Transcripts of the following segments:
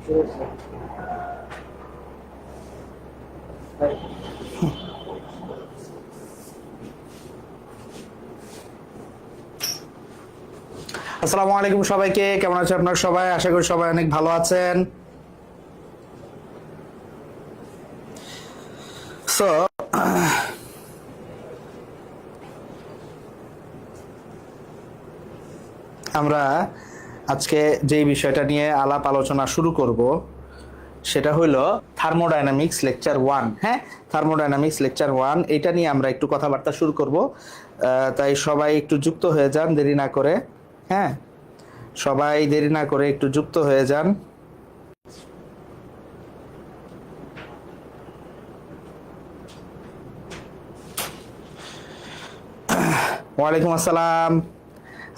আসসালামু আলাইকুম সবাইকে, কেমন আছেন আপনারা সবাই? আশা করি সবাই অনেক ভালো আছেন। সো আমরা আজকে যেই বিষয়টা নিয়ে আলাপ আলোচনা শুরু করব সেটা হলো থার্মোডাইনামিক্স লেকচার 1। হ্যাঁ, থার্মোডাইনামিক্স লেকচার 1 এটা নিয়ে আমরা একটু কথাবার্তা শুরু করব। তাই সবাই একটু যুক্ত হয়ে যান দেরি না করে। হ্যাঁ, সবাই দেরি না করে একটু যুক্ত হয়ে যান। ওয়ালাইকুম আসসালাম।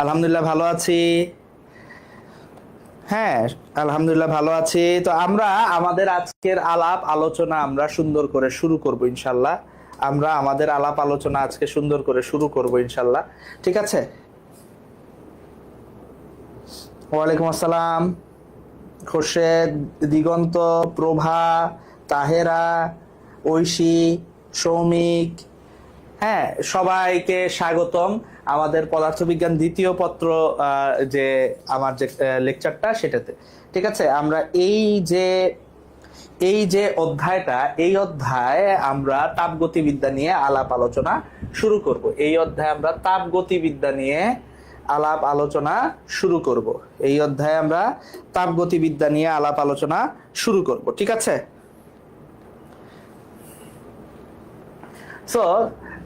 আলহামদুলিল্লাহ ভালো আছি। হ্যাঁ, আলহামদুলিল্লাহ ভালো আছি। তো আমরা আমাদের আজকের আলাপ আলোচনা আমরা সুন্দর করে শুরু করব ইনশাল্লাহ। আমরা আমাদের আলাপ আলোচনা আজকে সুন্দর করে শুরু করব ইনশাল্লাহ। ঠিক আছে? ওয়ালাইকুম আসসালাম। খোরশেদ, দিগন্ত, প্রভা, তাহেরা, ঐশী, সৌমিক, হ্যাঁ, সবাইকে স্বাগতম আমাদের পদার্থবিজ্ঞান দ্বিতীয় পত্র যে আমার যে লেকচারটা সেটাতে। ঠিক আছে, আমরা এই যে অধ্যায়টা, এই অধ্যায়ে আমরা তাপগতিবিদ্যা নিয়ে আলাপ আলোচনা শুরু করব। এই অধ্যায়ে আমরা তাপগতিবিদ্যা নিয়ে আলাপ আলোচনা শুরু করব। এই অধ্যায়ে আমরা তাপগতিবিদ্যা নিয়ে আলাপ আলোচনা শুরু করব। ঠিক আছে? সো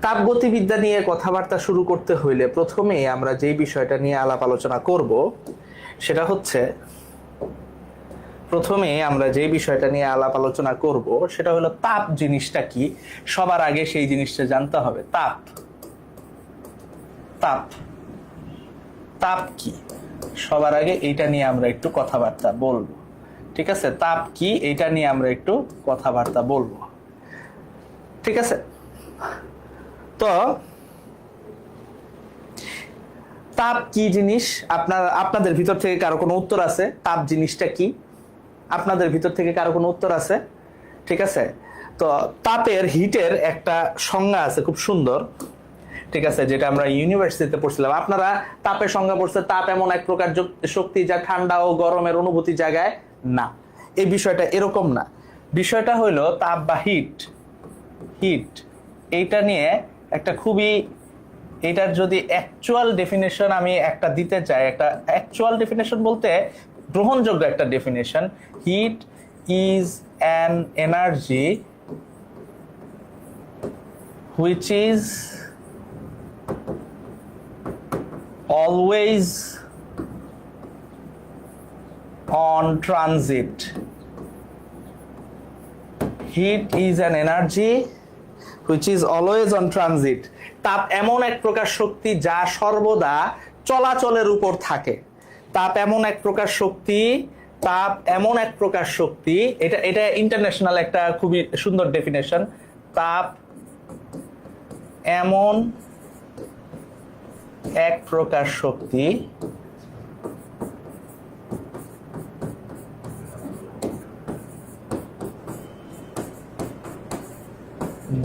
তাপগতিবিদ্যা নিয়ে কথাবার্তা শুরু করতে হইলে প্রথমে আমরা যে বিষয়টা নিয়ে আলাপ আলোচনা করব সেটা হচ্ছে, প্রথমে আমরা যে বিষয়টা নিয়ে আলাপ আলোচনা করব সেটা হলো তাপ জিনিসটা কি। সবার আগে সেই জিনিসটা জানতে হবে। তাপ তাপ তাপ কি, সবার আগে এইটা নিয়ে আমরা একটু কথাবার্তা বলবো। ঠিক আছে, তাপ কি এইটা নিয়ে আমরা একটু কথাবার্তা বলবো। ঠিক আছে? তো তাপ কি জিনিস, আপনাদের ভিতর থেকে কারো কোনো উত্তর আছে? তাপ জিনিসটা কি আপনাদের ভিতর থেকে কারো কোনো উত্তর আছে? ঠিক আছে, তো তাপের, হিটের একটা সংজ্ঞা আছে খুব সুন্দর। ঠিক আছে, যেটা আমরা ইউনিভার্সিটিতে পড়ছিলাম। আপনারা তাপের সংজ্ঞা পড়ছে, তাপ এমন এক প্রকার শক্তি যা ঠান্ডা ও গরমের অনুভূতি জায়গায় না। এই বিষয়টা এরকম না। বিষয়টা হইলো তাপ বা হিট এইটা নিয়ে একটা খুবই, এটার যদি অ্যাকচুয়াল ডেফিনেশন আমি একটা দিতে চাই, একটা অ্যাকচুয়াল ডেফিনেশন বলতে গ্রহণযোগ্য একটা definition, heat is an energy which is always on transit. Heat is an energy which is always on transit। তাপ এমন এক প্রকার শক্তি যা সর্বদা চলাচলের উপর থাকে। তাপ এমন এক প্রকার শক্তি, তাপ এমন এক প্রকার শক্তি, এটা ইন্টারন্যাশনাল একটা খুবই সুন্দর ডেফিনেশন। তাপ এমন এক প্রকার শক্তি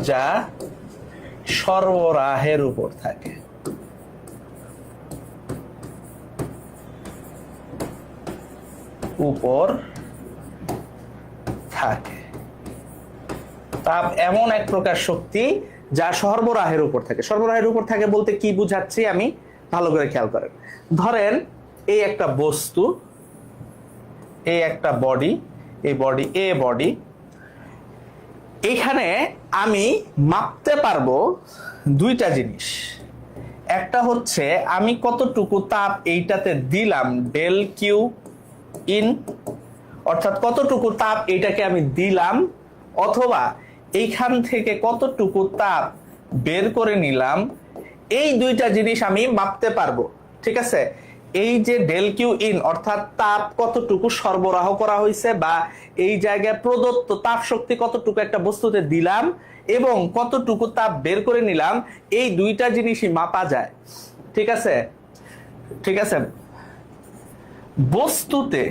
যা সরবরাহের উপর থাকে। তাপ এমন এক প্রকার শক্তি যা সরবরাহের উপর থাকে। সরবরাহের উপর থাকে বলতে কি বুঝাচ্ছি আমি, ভালো করে খেয়াল করেন। ধরেন এই একটা বস্তু, এই একটা বডি, এই বডি এ বডি, এখানে আমি মাপতে পারবো দুইটা জিনিস। একটা হচ্ছে আমি কতটুকু তাপ এইটাতে দিলাম, ডেল কিউ ইন, অর্থাৎ কতটুকু তাপ এইটাকে আমি দিলাম, অথবা এইখান থেকে কতটুকু তাপ বের করে নিলাম। এই দুইটা জিনিস আমি মাপতে পারবো। ঠিক আছে, এই যে ডেল কিউ ইন অর্থাৎ তাপ কতটুকু সরবরাহ করা হয়েছে বা এই জায়গায় প্রদত্ত তাপ শক্তি কতটুকু একটা বস্তুতে দিলাম এবং কতটুকু তাপ বের করে নিলাম, এই দুইটা জিনিসই মাপা যায়। ঠিক আছে? ঠিক আছে, বস্তুতে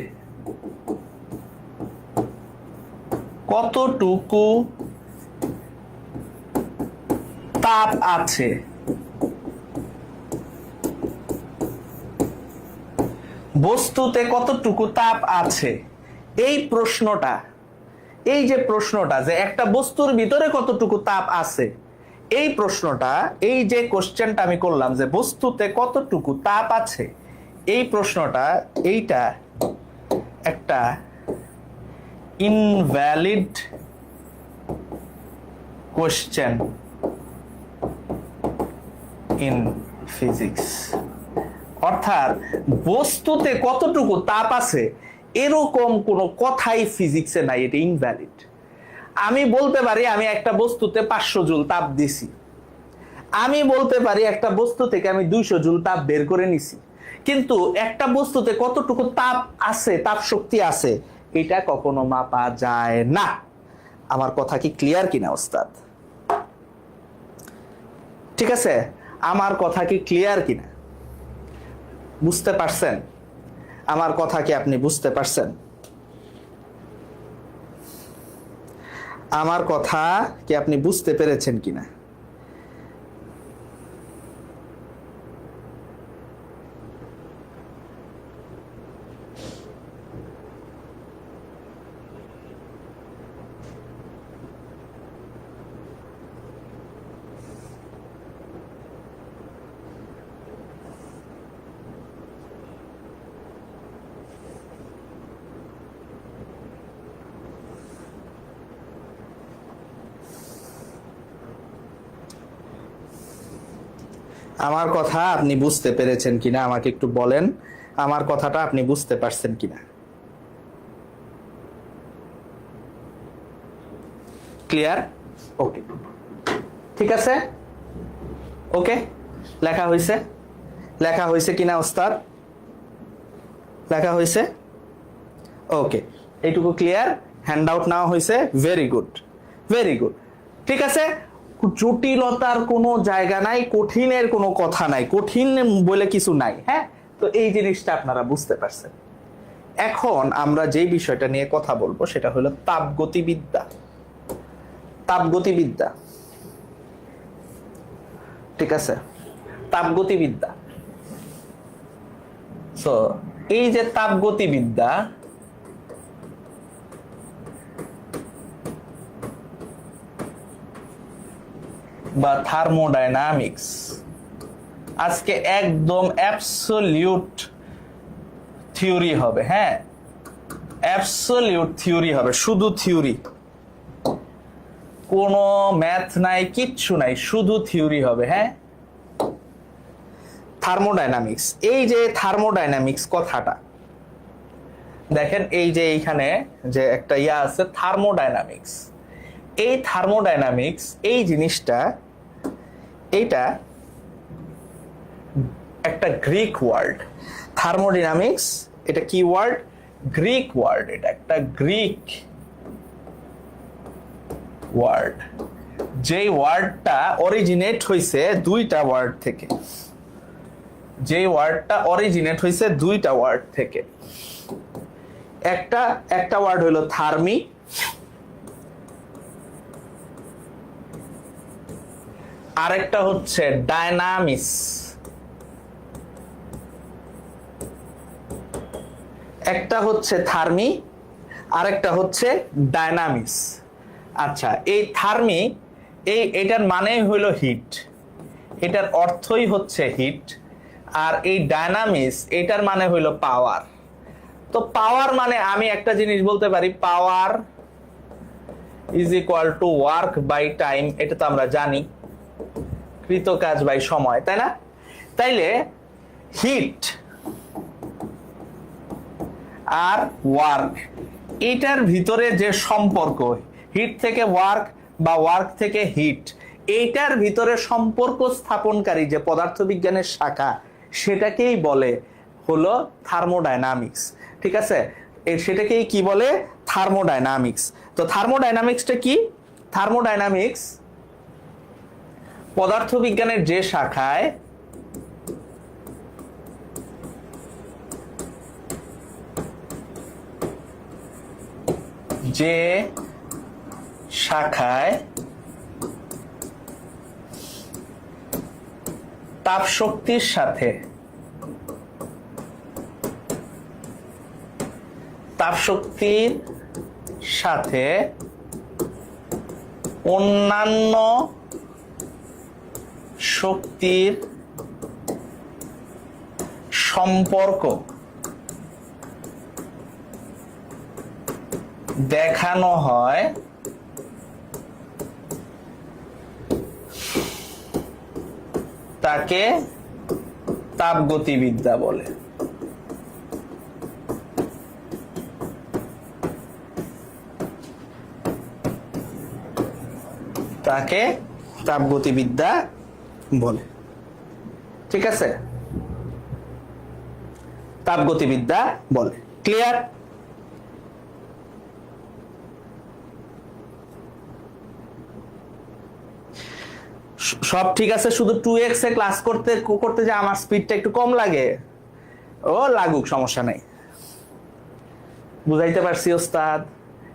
কতটুকু তাপ আছে, বস্তুতে কতটুকু তাপ আছে, এই প্রশ্নটা, এই যে প্রশ্নটা যে একটা বস্তুর ভিতরে কতটুকু তাপ আছে, এই প্রশ্নটা, এই যে কোশ্চেনটা আমি করলাম যে বস্তুতে কতটুকু তাপ আছে, এই প্রশ্নটা, এইটা একটা ইনভ্যালিড কোশ্চেন ইন ফিজিক্স। অর্থাৎ বস্তুতে কতটুকু তাপ আছে এরকম কোনো কথাই ফিজিক্সে নাই, এটা ইনভ্যালিড। আমি বলতে পারি আমি একটা বস্তুতে 500 জুল তাপ দিছি, আমি বলতে পারি একটা বস্তু থেকে আমি 200 জুল তাপ বের করে নিছি, কিন্তু একটা বস্তুতে কতটুকু তাপ আছে, তাপ শক্তি আছে, এটা কখনো মাপা যায় না। আমার কথা কি ক্লিয়ার কিনা ওস্তাদ? ঠিক আছে, আমার কথা কি ক্লিয়ার কিনা, বুঝতে পারছেন? আমার কথা কি আপনি বুঝতে পারছেন? আমার কথা কি আপনি বুঝতে পেরেছেন কিনা? আমার কথা আপনি বুঝতে পেরেছেন কিনা আমাকে একটু বলেন, আমার কথাটা আপনি বুঝতে পারছেন কিনা? ক্লিয়ার? ওকে, ঠিক আছে, ওকে। লেখা হয়েছে, লেখা হয়েছে কিনা ওস্তাদ? লেখা হয়েছে? ওকে, এইটুকু ক্লিয়ার? হ্যান্ড আউট নেওয়া হয়েছে? Very good, very good. ঠিক আছে, জটিলতার কোনো জায়গা নাই, কঠিনের কোনো কথা নাই, কঠিন বলে কিছু নাই। হ্যাঁ, তো এই জিনিসটা আপনারা বুঝতে পারছেন। এখন আমরা যে বিষয়টা নিয়ে কথা বলবো সেটা হলো তাপগতিবিদ্যা। তাপগতিবিদ্যা, ঠিক আছে, তাপগতিবিদ্যা। সো এই যে তাপগতিবিদ্যা, বা থার্মোডাইনামিক্স, আজকে একদম অ্যাবসলিউট থিওরি হবে। হ্যাঁ, অ্যাবসলিউট থিওরি হবে, শুধু থিওরি, কোনো ম্যাথ নাই, কিচ্ছু নাই, শুধু থিওরি হবে। হ্যাঁ, থার্মোডাইনামিক্স, এই যে থার্মোডাইনামিক্স কথাটা দেখেন, এই যে এইখানে যে একটা ইয়া আছে থার্মোডাইনামিক্স, এই থার্মোডাইনামিক্স এই জিনিসটা, এইটা একটা গ্রিক ওয়ার্ড। থার্মোডাইনামিক্স এটা কি ওয়ার্ড? Greek word. এটা একটা গ্রিক ওয়ার্ড, যে ওয়ার্ডটা অরিজিনেট হয়েছে দুইটা ওয়ার্ড থেকে, যে ওয়ার্ডটা অরিজিনেট হয়েছে দুইটা ওয়ার্ড থেকে। একটা ওয়ার্ড হলো থার্মি, আরেকটা হচ্ছে ডায়নামিস। একটা হচ্ছে থার্মি, আরেকটা হচ্ছে ডায়নামিস। আচ্ছা, এই থার্মি, এটার মানে হলো হিট, এটার অর্থই হচ্ছে হিট। আর এই ডায়নামিস এটার মানে হলো পাওয়ার। তো পাওয়ার মানে আমি একটা জিনিস বলতে পারি, power is equal to work by time, এটা তো আমরা জানি, কৃত কাজ বাই সময়, তাই না? তাইলে হিট আর ওয়ার্ক, এটার ভিতরে যে সম্পর্ক, হিট থেকে ওয়ার্ক বা ওয়ার্ক থেকে হিট, এইটার ভিতরে সম্পর্ক স্থাপনকারী যে পদার্থবিজ্ঞানের শাখা, সেটাকেই বলে হলো থার্মোডাইনামিক্স। ঠিক আছে, সেটাকেই কি বলে? থার্মোডাইনামিক্স। তো থার্মোডাইনামিক্সটা কি? থার্মোডাইনামিক্স পদার্থবিজ্ঞানের যে শাখায় যে শাখায় তাপ শক্তির সাথে অন্যান্য শক্তির সম্পর্ক দেখানো হয় তাকে তাপগতিবিদ্যা বলে। তাকে তাপগতিবিদ্যা বলে। ঠিক আছে, তাপগতিবিদ্যা বলে। ক্লিয়ার? সব ঠিক আছে, শুধু 2x এ ক্লাস করতে করতে যে আমার স্পিডটা একটু কম লাগে, ও লাগুক, সমস্যা নাই। বুঝাইতে পারছি ওস্তাদ?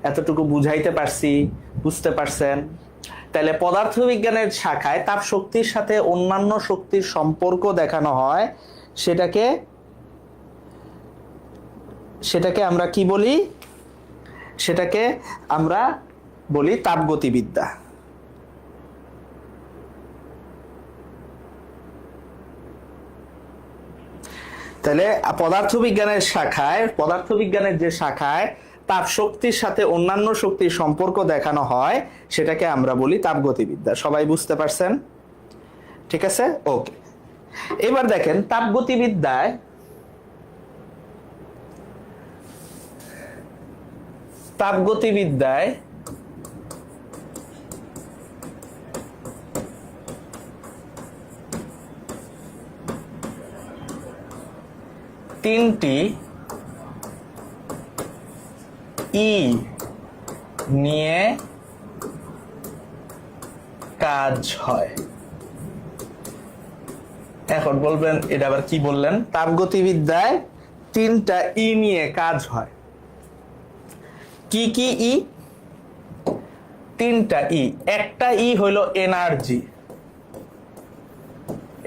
এতটুকু বুঝাইতে পারছি? বুঝতে পারছেন? তাহলে পদার্থবিজ্ঞানের শাখায় তাপ শক্তির সাথে অন্যান্য শক্তির সম্পর্ক দেখানো হয়, সেটাকে আমরা কি বলি? সেটাকে আমরা বলি তাপগতিবিদ্যা। তাহলে পদার্থবিজ্ঞানের যে শাখায় তাপ শক্তির সাথে অন্যান্য শক্তির সম্পর্ক দেখানো হয় সেটাকে আমরা বলি তাপগতিবিদ্যা। সবাই বুঝতে পারছেন? ঠিক আছে, ওকে। এবার দেখেন তাপগতিবিদ্যায় তিনটি ই নিয়ে কাজ হয়। এখন বলবেন এটা আবার কি বললেন? তাপগতিবিদ্যায় তিনটা ই নিয়ে কাজ হয়। কি কি ই? তিনটা ই। একটা ই হইল এনার্জি,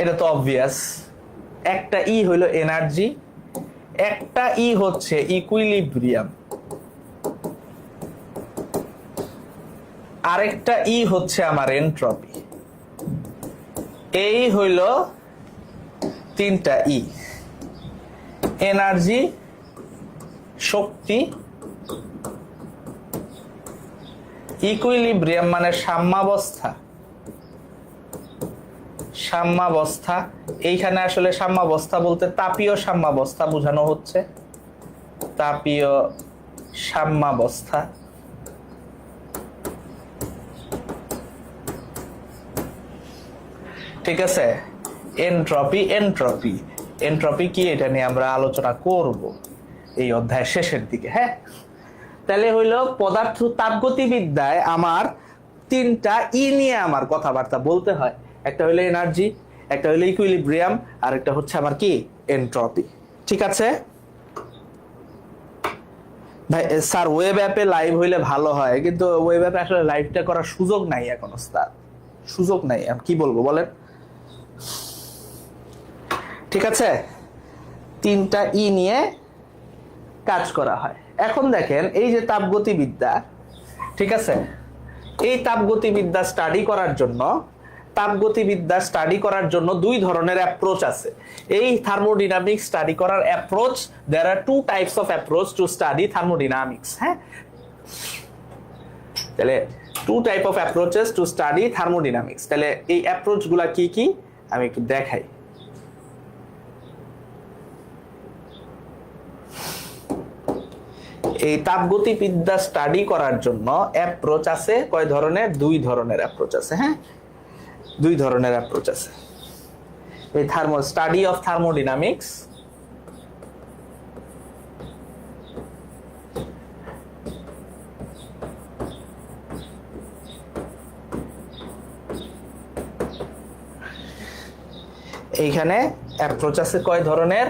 এটা তো অবভিয়াস। একটা ই হইল এনার্জি, একটা ই হচ্ছে ইকুইলিব্রিয়াম, আরেকটা ই হচ্ছে আমার এনট্রপি। এই হইল তিনটা ই: এনার্জি, শক্তি, ইকুইলিব্রিয়াম মানে সাম্যাবস্থা। এইখানে আসলে সাম্যাবস্থা বলতে তাপীয় সাম্যাবস্থা বোঝানো হচ্ছে। তাপীয় সাম্যাবস্থা। ঠিক আছে। এনট্রপি কি, এটা নিয়ে আমরা আলোচনা করব এই অধ্যায়ের শেষের দিকে। হ্যাঁ, তাহলে হইলো তাপগতিবিদ্যায় আমার তিনটা ই নিয়ে আমার কথাবার্তা বলতে হয়। একটা হইলো এনার্জি, একটা হইলো ইকুইলিব্রিয়াম, আর একটা হচ্ছে আমার কি, এনট্রপি। ঠিক আছে ভাই? স্যার ওয়েব অ্যাপে লাইভ হইলে ভালো হয়, কিন্তু ওয়েব অ্যাপে আসলে লাইভটা করার সুযোগ নাই এখন স্যার, সুযোগ নাই। আমি কি বলবো বলেন? ঠিক আছে, তিনটা ই নিয়ে কাজ করা হয়। এখন দেখেন এই যে তাপগতিবিদ্যা, ঠিক আছে, এই তাপগতিবিদ্যা স্টাডি করার জন্য দুই ধরনের অ্যাপ্রোচ আছে। এই থার্মোডাইনামিক্স স্টাডি করার approach, there are two types of approach to study thermodynamics. হ্যাঁ, তাহলে two type of approaches to study thermodynamics. তাহলে এই অ্যাপ্রোচ গুলা কি কি আমি একটু দেখাই। এই তাপগতিবিদ্যা স্টাডি করার জন্য অ্যাপ্রোচ আছে কয় ধরনের? দুই ধরনের অ্যাপ্রোচ আছে। হ্যাঁ, দুই ধরনের অ্যাপ্রোচ আছে। এই স্টাডি অফ থার্মোডাইনামিক্স, এইখানে অ্যাপ্রোচ আছে কয় ধরনের?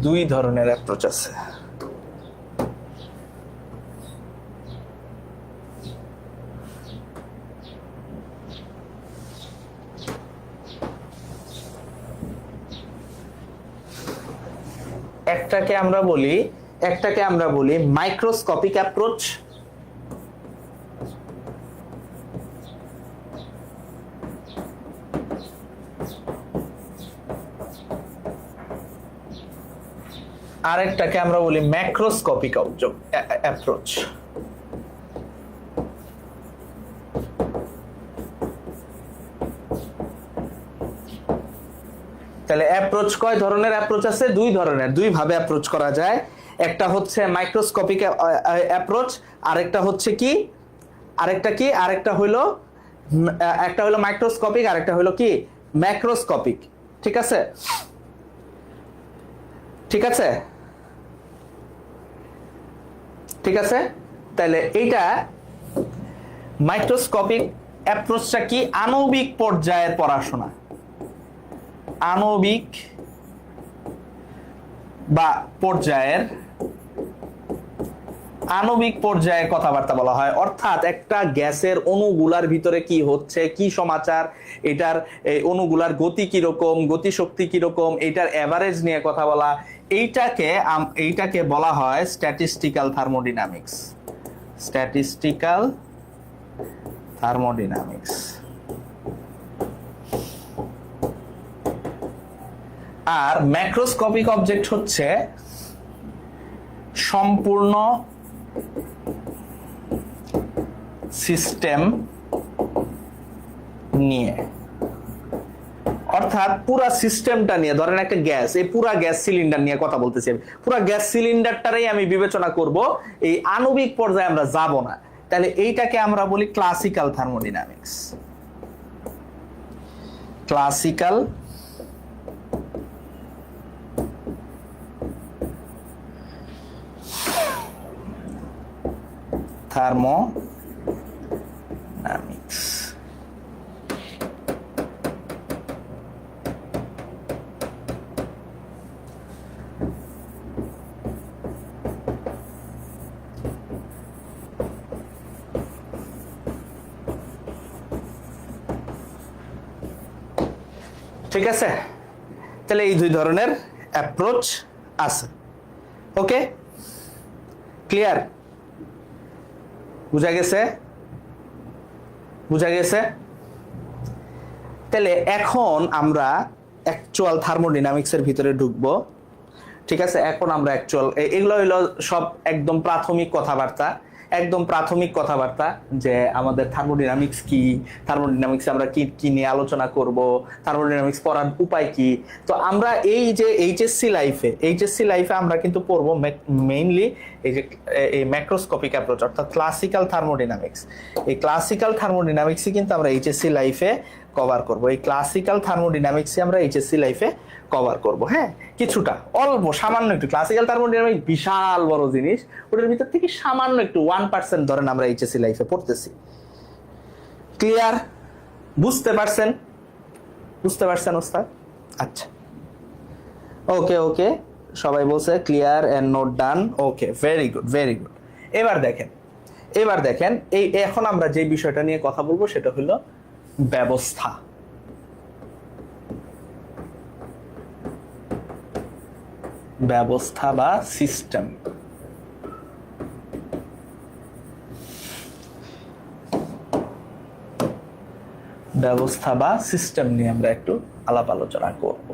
দুই ধরনের অ্যাপ্রোচ আছে। একটাকে আমরা বলি মাইক্রোস্কোপিক অ্যাপ্রোচ, আরেকটাকে আমরা বলি ম্যাক্রোস্কোপিক অ্যাপ্রোচ। তাহলে অ্যাপ্রোচ কয় ধরনের অ্যাপ্রোচ আছে? দুই ধরনের, দুই ভাবে অ্যাপ্রোচ করা যায়। একটা হচ্ছে মাইক্রোস্কোপিক অ্যাপ্রোচ, আরেকটা হচ্ছে কি, আরেকটা হলো মাইক্রোস্কোপিক, আরেকটা হলো কি ম্যাক্রোস্কোপিক। ঠিক আছে, ঠিক আছে, ঠিক আছে। তাহলে এইটা মাইক্রোস্কোপিক অ্যাপ্রোচটা কি? আণবিক পর্যায়ের পড়াশোনা, আণবিক বা আণবিক পর্যায়ের কথাবার্তা বলা হয়। অর্থাৎ একটা গ্যাসের অণুগুলার ভিতরে কি হচ্ছে, কি সমাচার, এটার অণুগুলার গতি কিরকম, গতিশক্তি কিরকম, এটার এভারেজ নিয়ে কথা বলা, এইটাকে বলা হয় স্ট্যাটিস্টিক্যাল থার্মোডাইনামিক্স। Statistical thermodynamics. আর ম্যাক্রোস্কোপিক অবজেক্ট হচ্ছে সম্পূর্ণ সিস্টেম নিয়ে, অর্থাৎ পুরা সিস্টেমটা নিয়ে। ধরেন একটা গ্যাস, এই পুরা গ্যাস সিলিন্ডার নিয়ে কথা বলতেছি, পুরা গ্যাস সিলিন্ডারটারই আমি বিবেচনা করব, এই আণবিক পর্যায়ে আমরা যাব না। তাহলে এইটাকে আমরা বলি ক্লাসিক্যাল থার্মোডাইনামিক্স। Classical thermodynamics. ঠিক আছে, তাহলে এই দুই ধরনের অ্যাপ্রোচ আছে। ওকে, ক্লিয়ার? বুঝা গেছে? তাহলে এখন আমরা অ্যাকচুয়াল থার্মোডাইনামিক্সের ভিতরে ঢুকবো। ঠিক আছে, এখন আমরা অ্যাকচুয়াল, এগুলো হলো সব একদম প্রাথমিক কথাবার্তা, যে আমাদের থার্মোডাইনামিক্স কি, থার্মোডাইনামিক্স আমরা কি নিয়ে আলোচনা করব, থার্মোডাইনামিক্স পড়ার উপায় কি। তো আমরা এই যে এইচএসসি লাইফে আমরা কিন্তু পড়বো মেইনলি এই ম্যাক্রোস্কোপিক অ্যাপ্রোচ, অর্থাৎ ক্লাসিক্যাল থার্মোডাইনামিক্স। এই ক্লাসিক্যাল থার্মোডাইনামিক্সই কিন্তু আমরা এইচএসসি লাইফে কভার করব। এই ক্লাসিক্যাল থার্মোডাইনামিক্সই আমরা এইচএসসি লাইফে কভার করব। হ্যাঁ, কিছুটা অল্প সামান্য একটু। ক্লাসিক্যাল থার্মোডাইনামিক্স বিশাল বড় জিনিস, ওটার ভিতর থেকে সামান্য একটু 1% ধরেন আমরা এইচএসসি লাইফে পড়তেছি। ক্লিয়ার? বুঝতে পারছেন ওস্তাদ? আচ্ছা, ওকে, সবাই বলছে clear and note done. Okay, very good. এবার দেখেন এই এখন আমরা যে বিষয়টা নিয়ে কথা বলবো সেটা হলো ব্যবস্থা। বা সিস্টেম। ব্যবস্থা বা সিস্টেম নিয়ে আমরা একটু আলাপ আলোচনা করব।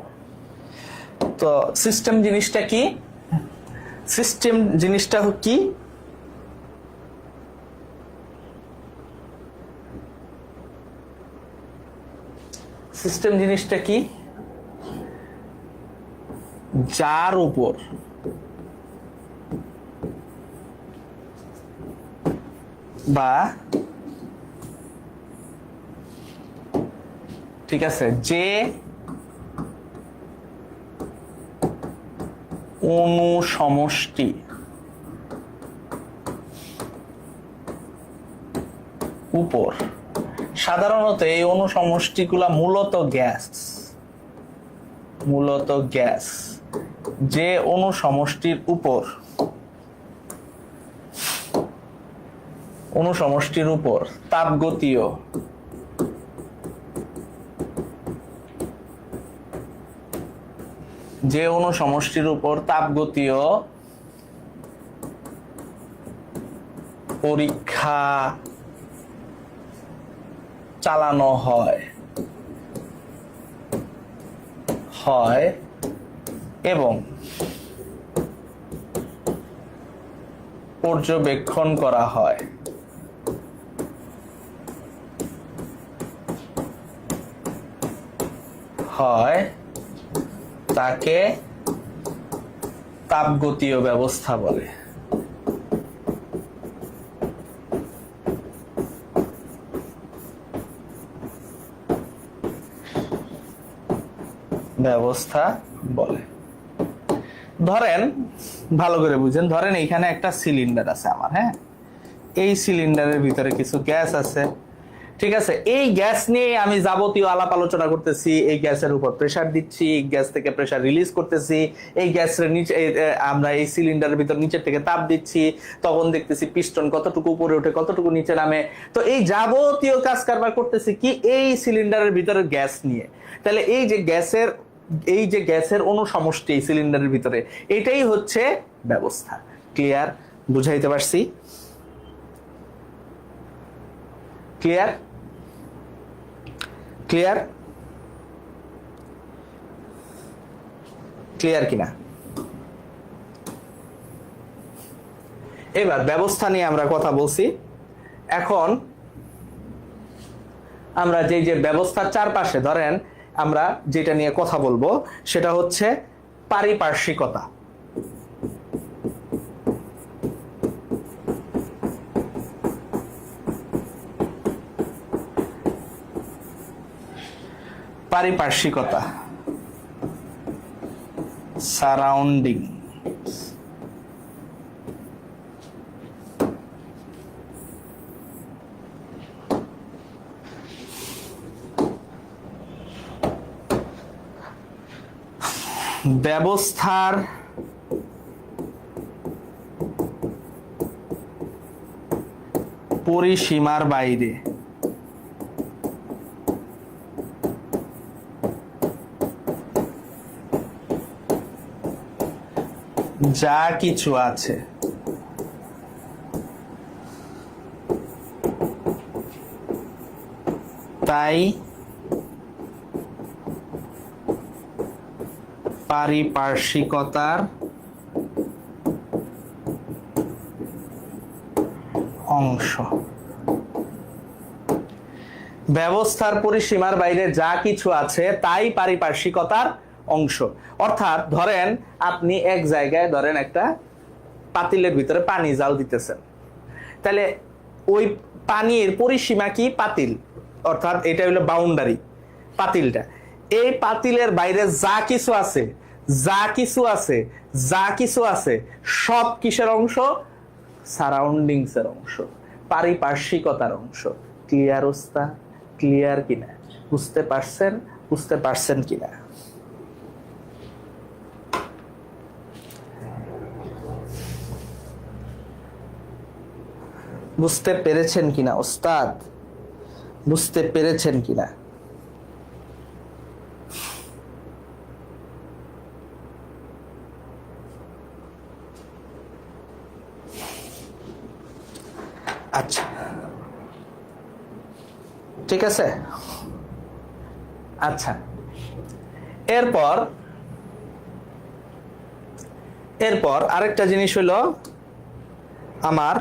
তো সিস্টেম জিনিসটা কি? সিস্টেম জিনিসটা কি? যার উপর বা ঠিক আছে, যে অনুসমষ্টি উপর, সাধারণত এই অনুসমষ্টিগুলা মূলত গ্যাস, যে অনুসমষ্টির উপর তাপগতীয় যে অনুসমষ্টির উপর তাপগতীয় পরীক্ষা চালানো হয় এবং পর্যবেক্ষণ করা হয় তাকে তাপগতীয় ব্যবস্থা বলে। ধরেন ভালো করে বুঝেন, ধরেন এইখানে একটা সিলিন্ডার আছে আমার, হ্যাঁ, এই সিলিন্ডারের ভিতরে কিছু গ্যাস আছে, ঠিক আছে। এই গ্যাস নিয়ে আমি যাবতীয় আলাপ আলোচনা করতেছি, এই গ্যাসের উপর প্রেসার দিচ্ছি, গ্যাস থেকে প্রেসার রিলিজ করতেছি, এই গ্যাসের নিচে আমরা এই সিলিন্ডারের ভিতর নিচের থেকে তাপ দিচ্ছি, তখন দেখতেছি পিস্টন কতটুকু উপরে ওঠে কতটুকু নিচে নামে। তো এই যাবতীয় কাজ কারবার করতেছি কি এই সিলিন্ডারের ভিতরে গ্যাস নিয়ে। তাহলে এই যে গ্যাসের অনুসমষ্টি এই সিলিন্ডারের ভিতরে, এটাই হচ্ছে ব্যবস্থা। ক্লিয়ার? বুঝাইতে পারছি? ক্লিয়ার? ক্লিয়ার? ক্লিয়ার কিনা? এবার ব্যবস্থা নিয়ে আমরা কথা বলছি। এখন আমরা যে ব্যবস্থার চারপাশে ধরেন আমরা যেটা নিয়ে কথা বলবো সেটা হচ্ছে পারিপার্শ্বিকতা। পারিপার্শ্বিকতা, সারাউন্ডিং। ব্যবস্থার পরিসীমার বাইরে যা কিছু আছে তাই পারিপার্শ্বিকতার অংশ। ব্যবস্থার পরিসীমার বাইরে যা কিছু আছে তাই পারিপার্শ্বিকতার অংশ। অর্থাৎ ধরেন আপনি এক জায়গায় ধরেন একটা পাতিলের ভিতরে পানি জাল দিতেছেন, তাহলে ওই পানির পরিসীমা কি? পাতিল, অর্থাৎ এটা হলো বাউন্ডারি পাতিলটা। এই পাতিলের বাইরে যা কিছু আছে সব কিসের অংশ? সারাউন্ডিংস এর অংশ, পারিপার্শ্বিকতার অংশ। ক্লিয়ার ওস্তাদ? ক্লিয়ার কিনা? বুঝতে পারছেন কিনা? বুঝতে পেরেছেন কিনা ওস্তাদ? বুঝতে পেরেছেন কিনা? আচ্ছা, ঠিক আছে। আচ্ছা, এরপর আরেকটা জিনিস হলো আমার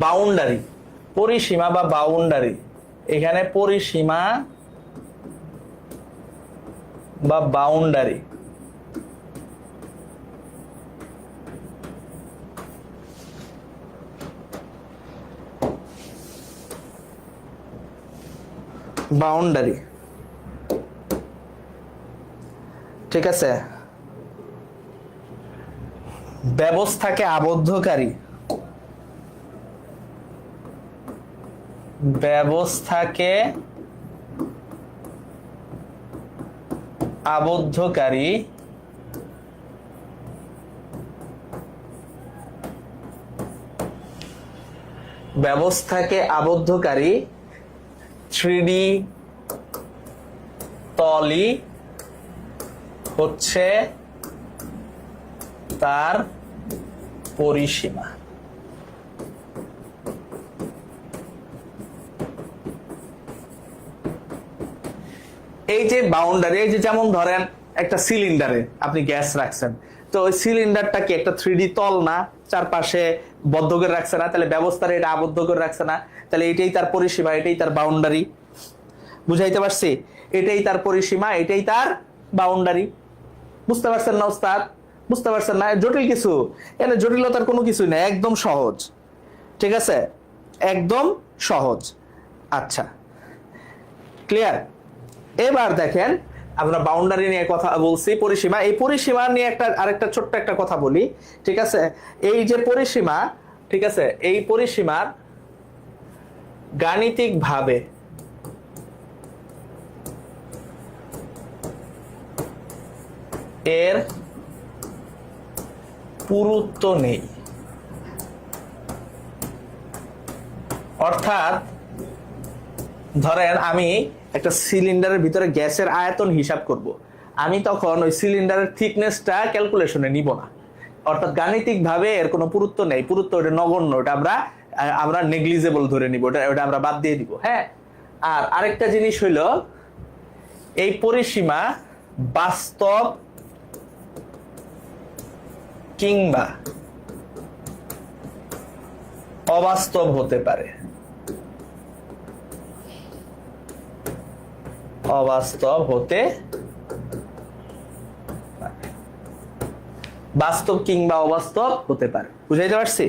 বাউন্ডারি, পরিসীমা বা বাউন্ডারি। এখানে পরিসীমা বা বাউন্ডারি ঠিক আছে। ব্যবস্থাকে আবদ্ধকারী, ব্যবস্থাকে আবদ্ধকারী 3D তলই হচ্ছে তার পরিসীমা। এই যে বাউন্ডারি, এই যে যেমন ধরেন একটা সিলিন্ডারে আপনি গ্যাস রাখছেন, তো ওই সিলিন্ডারটা কি একটা 3D তল না, চারপাশে বদ্ধ করে রাখছে না, তাহলে ব্যবস্থার এটা আবদ্ধ করে রাখছে না, তাহলে এটাই তার পরিসীমা, এটাই তার বাউন্ডারি। বুঝাইতে পারছি? এটাই তার পরিসীমা, এটাই তার বাউন্ডারি। বুঝতে পারছেন না ওস্তাদ? বুঝতে পারছেন না? জটিল কিছু এখানে, জটিলতার কোনো কিছুই না, একদম সহজ। ঠিক আছে, একদম সহজ। আচ্ছা, ক্লিয়ার? এবার দেখেন, আমরা বাউন্ডারি নিয়ে কথা বলছি, পরিসীমা। এই পরিসীমা নিয়ে আরেকটা ছোট্ট একটা কথা বলি। ঠিক আছে, এই যে পরিসীমা, ঠিক আছে, এই পরিসীমার গাণিতিক ভাবে এর পুরুত্ব নেই। অর্থাৎ ধরেন আমি একটা সিলিন্ডারের ভিতরে গ্যাসের আয়তন হিসাব করব, আমি তখন ওই সিলিন্ডারের থিকনেসটা ক্যালকুলেশনে নিব না। অর্থাৎ গাণিতিক ভাবে এর কোনো পুরুত্ব নেই, পুরুত্ব ওটা নগণ্য, ওটা আমরা নেগলিজেবল ধরে নিব, ওটা আমরা বাদ দিয়ে দিব। হ্যাঁ, আর আরেকটা জিনিস হইল, এই পরিসীমা বাস্তব কিংবা অবাস্তব হতে পারে। অবাস্তব হতে, বাস্তব কিংবা অবাস্তব হতে পারে। বুঝাইতে পারছি?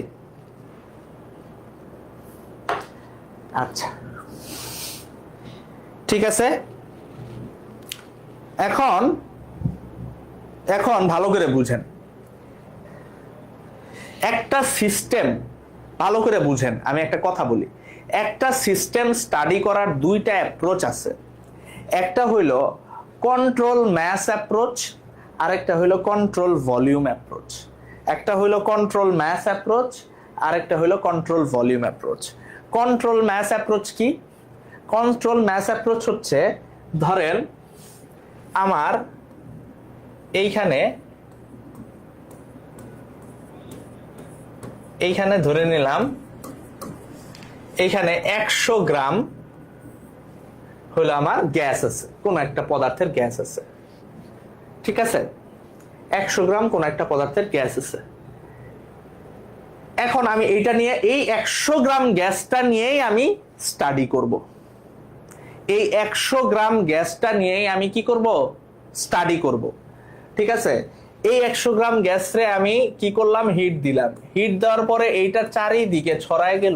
আচ্ছা, ঠিক আছে। এখন ভালো করে বুঝেন, একটা সিস্টেম ভালো করে বুঝেন। আমি একটা কথা বলি, একটা সিস্টেম স্টাডি করার দুইটা অ্যাপ্রোচ আছে। একটা হইল কন্ট্রোল ম্যাস অ্যাপ্রোচ, আর একটা হইল কন্ট্রোল ভলিউম অ্যাপ্রোচ। একটা হইল কন্ট্রোল ম্যাস অ্যাপ্রোচ, আর একটা হইল control volume approach. Control mass approach কি? কন্ট্রোল ম্যাস অ্যাপ্রোচ হচ্ছে, ধরেন আমার এইখানে ধরে নিলাম এইখানে 100 গ্রাম হলো আমার গ্যাস আছে, কোন একটা পদার্থের গ্যাস আছে। ঠিক আছে, 100 গ্রাম কোন একটা পদার্থের গ্যাস আছে। এখন আমি এইটা নিয়ে, এই 100 গ্রাম গ্যাসটা নিয়েই আমি স্টাডি করব। এই 100 গ্রাম গ্যাসটা নিয়েই আমি কি করব? স্টাডি করব। ঠিক আছে, এই 100 গ্রাম গ্যাসরে আমি কি করলাম? হিট দিলাম। হিট দেওয়ার পরে এইটা চারিদিকে ছড়ায় গেল।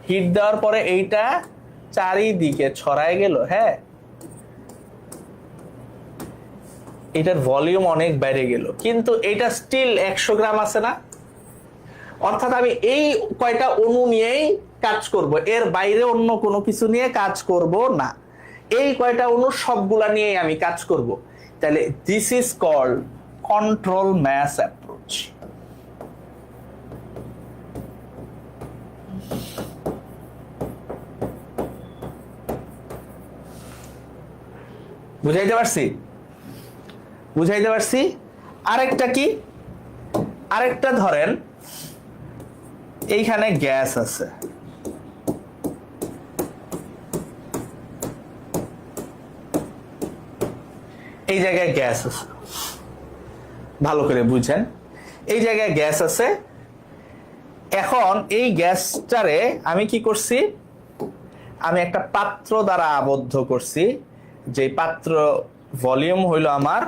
হিট দেওয়ার পরে এইটা চারিদিকে ছড়ায় গেল। হ্যাঁ, এটার ভলিউম অনেক বেড়ে গেল, কিন্তু এটা স্টিল 100 গ্রাম আছে না? অর্থাৎ আমি এই কয়টা অণু নিয়েই কাজ করব, এর বাইরে অন্য কোনো কিছু নিয়ে কাজ করব না। এই কয়টা অণু সবগুলা নিয়েই আমি কাজ করব। তাহলে this is called control mass approach. বুঝাইতে পারছি? বুঝাইতে পারছি? আরেকটা কি? আরেকটা ধরেন এইখানে গ্যাস আছে, এই জায়গায় গ্যাস আছে। ভালো করে বুঝেন, এই জায়গায় গ্যাস আছে। এখন এই গ্যাসটারে আমি কি করছি? আমি একটা পাত্র দ্বারা আবদ্ধ করছি, যে পাত্র ভলিউম হইল আমার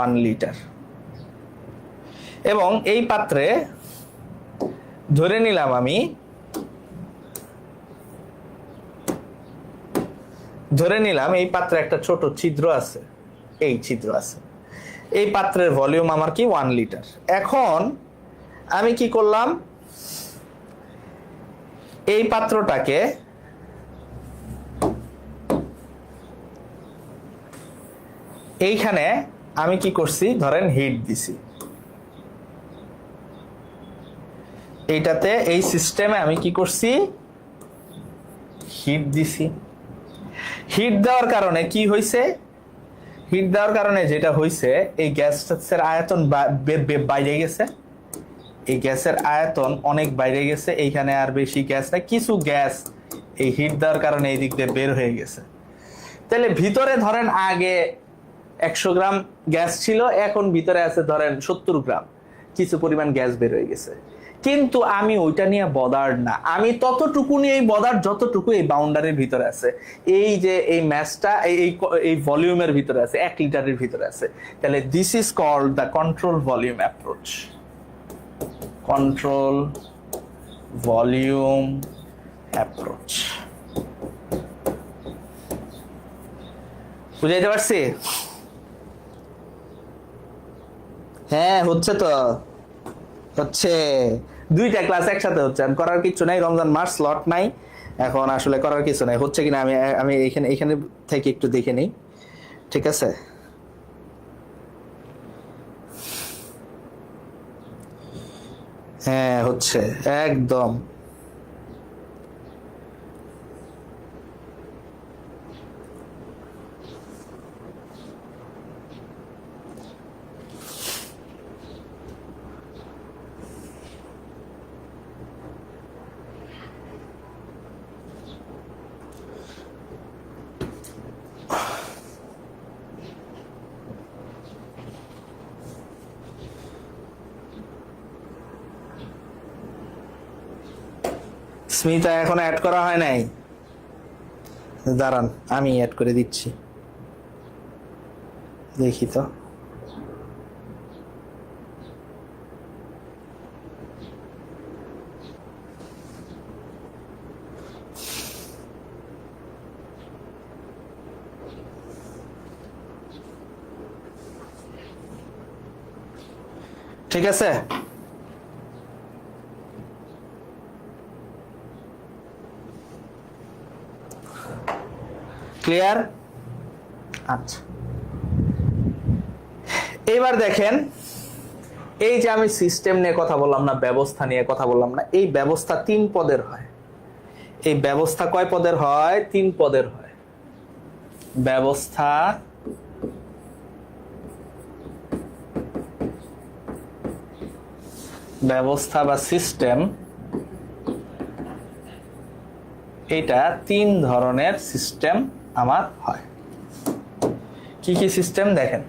1 লিটার। এবং এই পাত্রে ধরে নিলাম আমি, এই পাত্রে একটা ছোট ছিদ্র আছে, এই ছিদ্র আছে। এই পাত্রের ভলিউম আমার কি? 1 লিটার। এখন আমি কি করলাম? এই পাত্রটাকে এইখানে আমি কি করছি? ধরেন হিট দিছি। এইটাতে এই সিস্টেমে আমি কি করছি, হিট দিছি। হিট দেওয়ার কারণে কি হয়েছে, হিট দেওয়ার কারণে যেটা হয়েছে, এই গ্যাসের আয়তন বাইরে গেছে, এই গ্যাসের আয়তন অনেক বাইরে গেছে, এইখানে আর বেশি গ্যাস নাই, কিছু গ্যাস এই হিট দেওয়ার কারণে এই দিক দিয়ে বের হয়ে গেছে। তাহলে ভিতরে ধরেন আগে 100 গ্রাম গ্যাস ছিল, এখন ভিতরে আছে ধরেন 70 গ্রাম, কিছু পরিমাণ গ্যাস বের হয়ে গেছে। কিন্তু আমি ওইটা নিয়ে বদার না, আমি ততটুকু নিয়েই বদার যতটুকু এই বাউন্ডারির ভিতরে আছে। এই যে এই ম্যাসটা এই ভলিউমের ভিতরে আছে, 1 লিটারের ভিতরে আছে। তাহলে this is called the control volume approach. Control volume approach. বুঝাইতে পারছি? হ্যাঁ হচ্ছে তো, হচ্ছে। 2টা ক্লাস একসাথে হচ্ছে, করার কিছু নাই, রমজান মাস স্লট নাই, এখন আসলে করার কিছু নাই। হচ্ছে কিনা আমি আমি এখানে থেকে একটু দেখে নিই, ঠিক আছে? হ্যাঁ হচ্ছে একদম। স্মিতা এখনো অ্যাড করা হয় নাই, দাঁড়ান আমি অ্যাড করে দিচ্ছি, দেখি তো। ঠিক আছে, ক্লিয়ার? আচ্ছা, এবার দেখেন, এই যে আমি সিস্টেম নিয়ে কথা বললাম না, ব্যবস্থা নিয়ে কথা বললাম না, এই ব্যবস্থা 3 পদের হয়। এই ব্যবস্থা কয় পদের হয়? 3 পদের হয়। ব্যবস্থা বা সিস্টেম, এটা 3 ধরনের সিস্টেম আমার হয়। কি কি সিস্টেম দেখেন।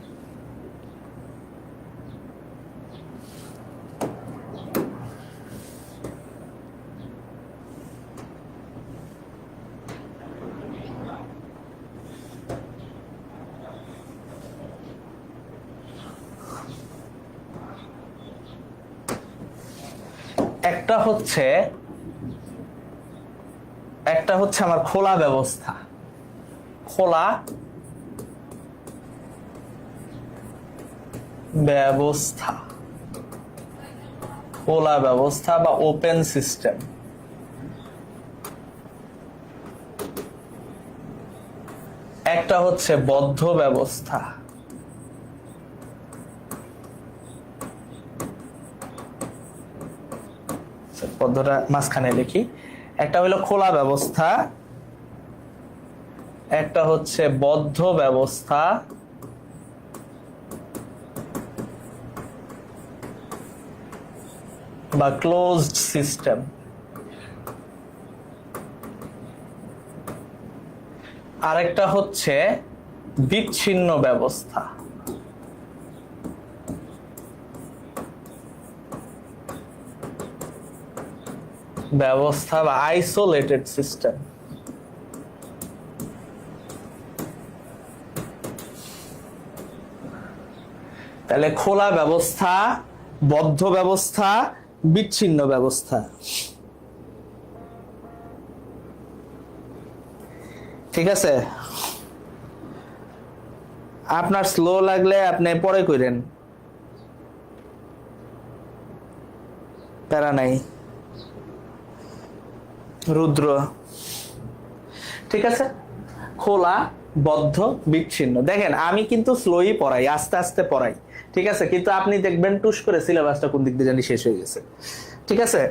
একটা হচ্ছে আমার খোলা ব্যবস্থা, খোলা ব্যবস্থা বা ওপেন সিস্টেম। একটা হচ্ছে বদ্ধ ব্যবস্থা, বদ্ধটা মাঝখানে লিখি। একটা হলো খোলা ব্যবস্থা, একটা হচ্ছে বদ্ধ ব্যবস্থা, বা ক্লোজড সিস্টেম। আরেকটা হচ্ছে বিচ্ছিন্ন ব্যবস্থা, বা আইসোলেটেড সিস্টেম। তাহলে খোলা ব্যবস্থা, বদ্ধ ব্যবস্থা, বিচ্ছিন্ন ব্যবস্থা। ঠিক আছে, আপনার স্লো লাগলে আপনি পরে কইরেন, প্যারা নাই। রুদ্র, ঠিক আছে, খোলা, বদ্ধ, বিচ্ছিন্ন। দেখেন আমি কিন্তু স্লোই পড়াই, আস্তে আস্তে পড়াই, ঠিক আছে, কিন্তু আপনি দেখবেন টুস করে সিলেবাসটা কোন দিক দিয়ে জানি শেষ হয়ে গেছে। ঠিক আছে,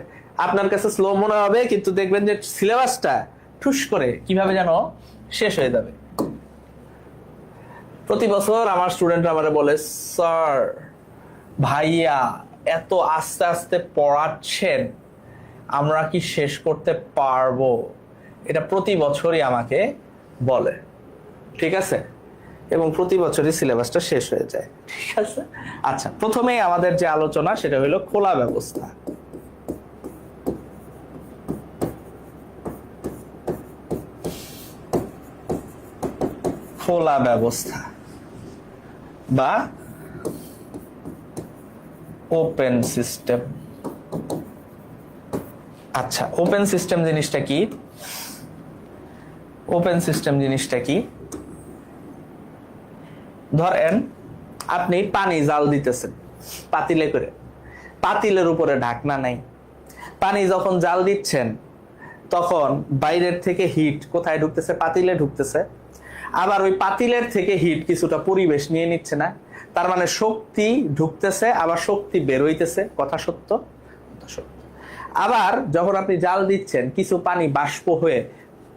আপনার কাছে স্লো মনে হবে, কিন্তু দেখবেন যে সিলেবাসটা ঠুস করে কিভাবে যেন শেষ হয়ে যাবে। প্রতি বছর আমার স্টুডেন্টরা আমারে বলে, স্যার ভাইয়া এত আস্তে আস্তে পড়াচ্ছেন, আমরা কি শেষ করতে পারবো? এটা প্রতি বছরই আমাকে বলে, ঠিক আছে? এবং প্রতি বছরই সিলেবাসটা শেষ হয়ে যায়, ঠিক আছে? আচ্ছা, প্রথমেই আমাদের যে আলোচনা সেটা হলো খোলা ব্যবস্থা। খোলা ব্যবস্থা বা ওপেন সিস্টেম। আচ্ছা, ওপেন সিস্টেম জিনিসটা কি? ওপেন সিস্টেম জিনিসটা কি? ধরেন আপনি পানি জাল দিতেছেন পাতিলে করে, পাতিলের উপরে ঢাকনা নাই। পানি যখন জাল দিচ্ছেন তখন বাইরের থেকে হিট কোথায় ঢুকতেছে? পাতিলে ঢুকতেছে। আবার ওই পাতিলের থেকে হিট কিছুটা পরিবেশ নিয়ে নিচ্ছে না? তার মানে শক্তি ঢুকতেছে, আবার শক্তি বের হইতেছে। কথা সত্য? সত্য। আবার যখন আপনি জাল দিচ্ছেন কিছু পানি বাষ্প হয়ে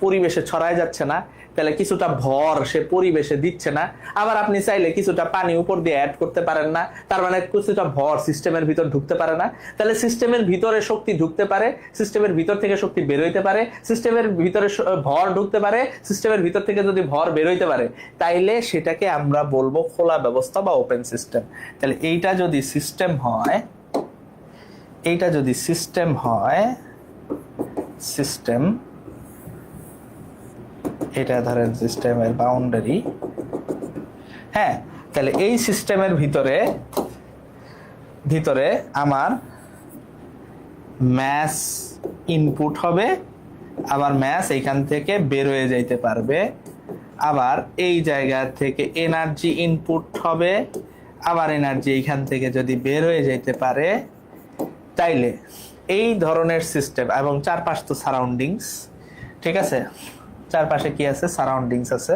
পরিবেশে ছড়ায় যাচ্ছে না? তাহলে কিছুটা ভর সে পরিবেশে দিচ্ছে না? আবার আপনি চাইলে কিছুটা পানি উপর দিয়ে অ্যাড করতে পারেন না? তার মানে কিছুটা ভর সিস্টেমের ভিতর ঢুকতে পারে না। তাহলে সিস্টেমের ভিতরে শক্তি ঢুকতে পারে, সিস্টেমের ভিতর থেকে শক্তি বের হইতে পারে, সিস্টেমের ভিতরে ভর ঢুকতে পারে, সিস্টেমের ভিতর থেকে যদি ভর বের হইতে পারে, তাইলে সেটাকে আমরা বলবো খোলা ব্যবস্থা বা ওপেন সিস্টেম। তাহলে এইটা যদি সিস্টেম হয়, এইটা যদি সিস্টেম হয়, সিস্টেম, এটা ধরেন সিস্টেমের বাউন্ডারি, হ্যাঁ, তাহলে এই সিস্টেমের ভিতরে ভিতরে আমার ম্যাস ইনপুট হবে, আবার ম্যাস এইখান থেকে বের হয়ে যাইতে পারবে, আবার এই জায়গা থেকে এনার্জি ইনপুট হবে, আবার এনার্জি এইখান থেকে যদি বের হয়ে যাইতে পারে, তাইলে এই ধরনের সিস্টেম। এবং চারপাশ তো সারাউন্ডিংস, ঠিক আছে? চারপাশে কি আছে? সারাউন্ডিংস আছে।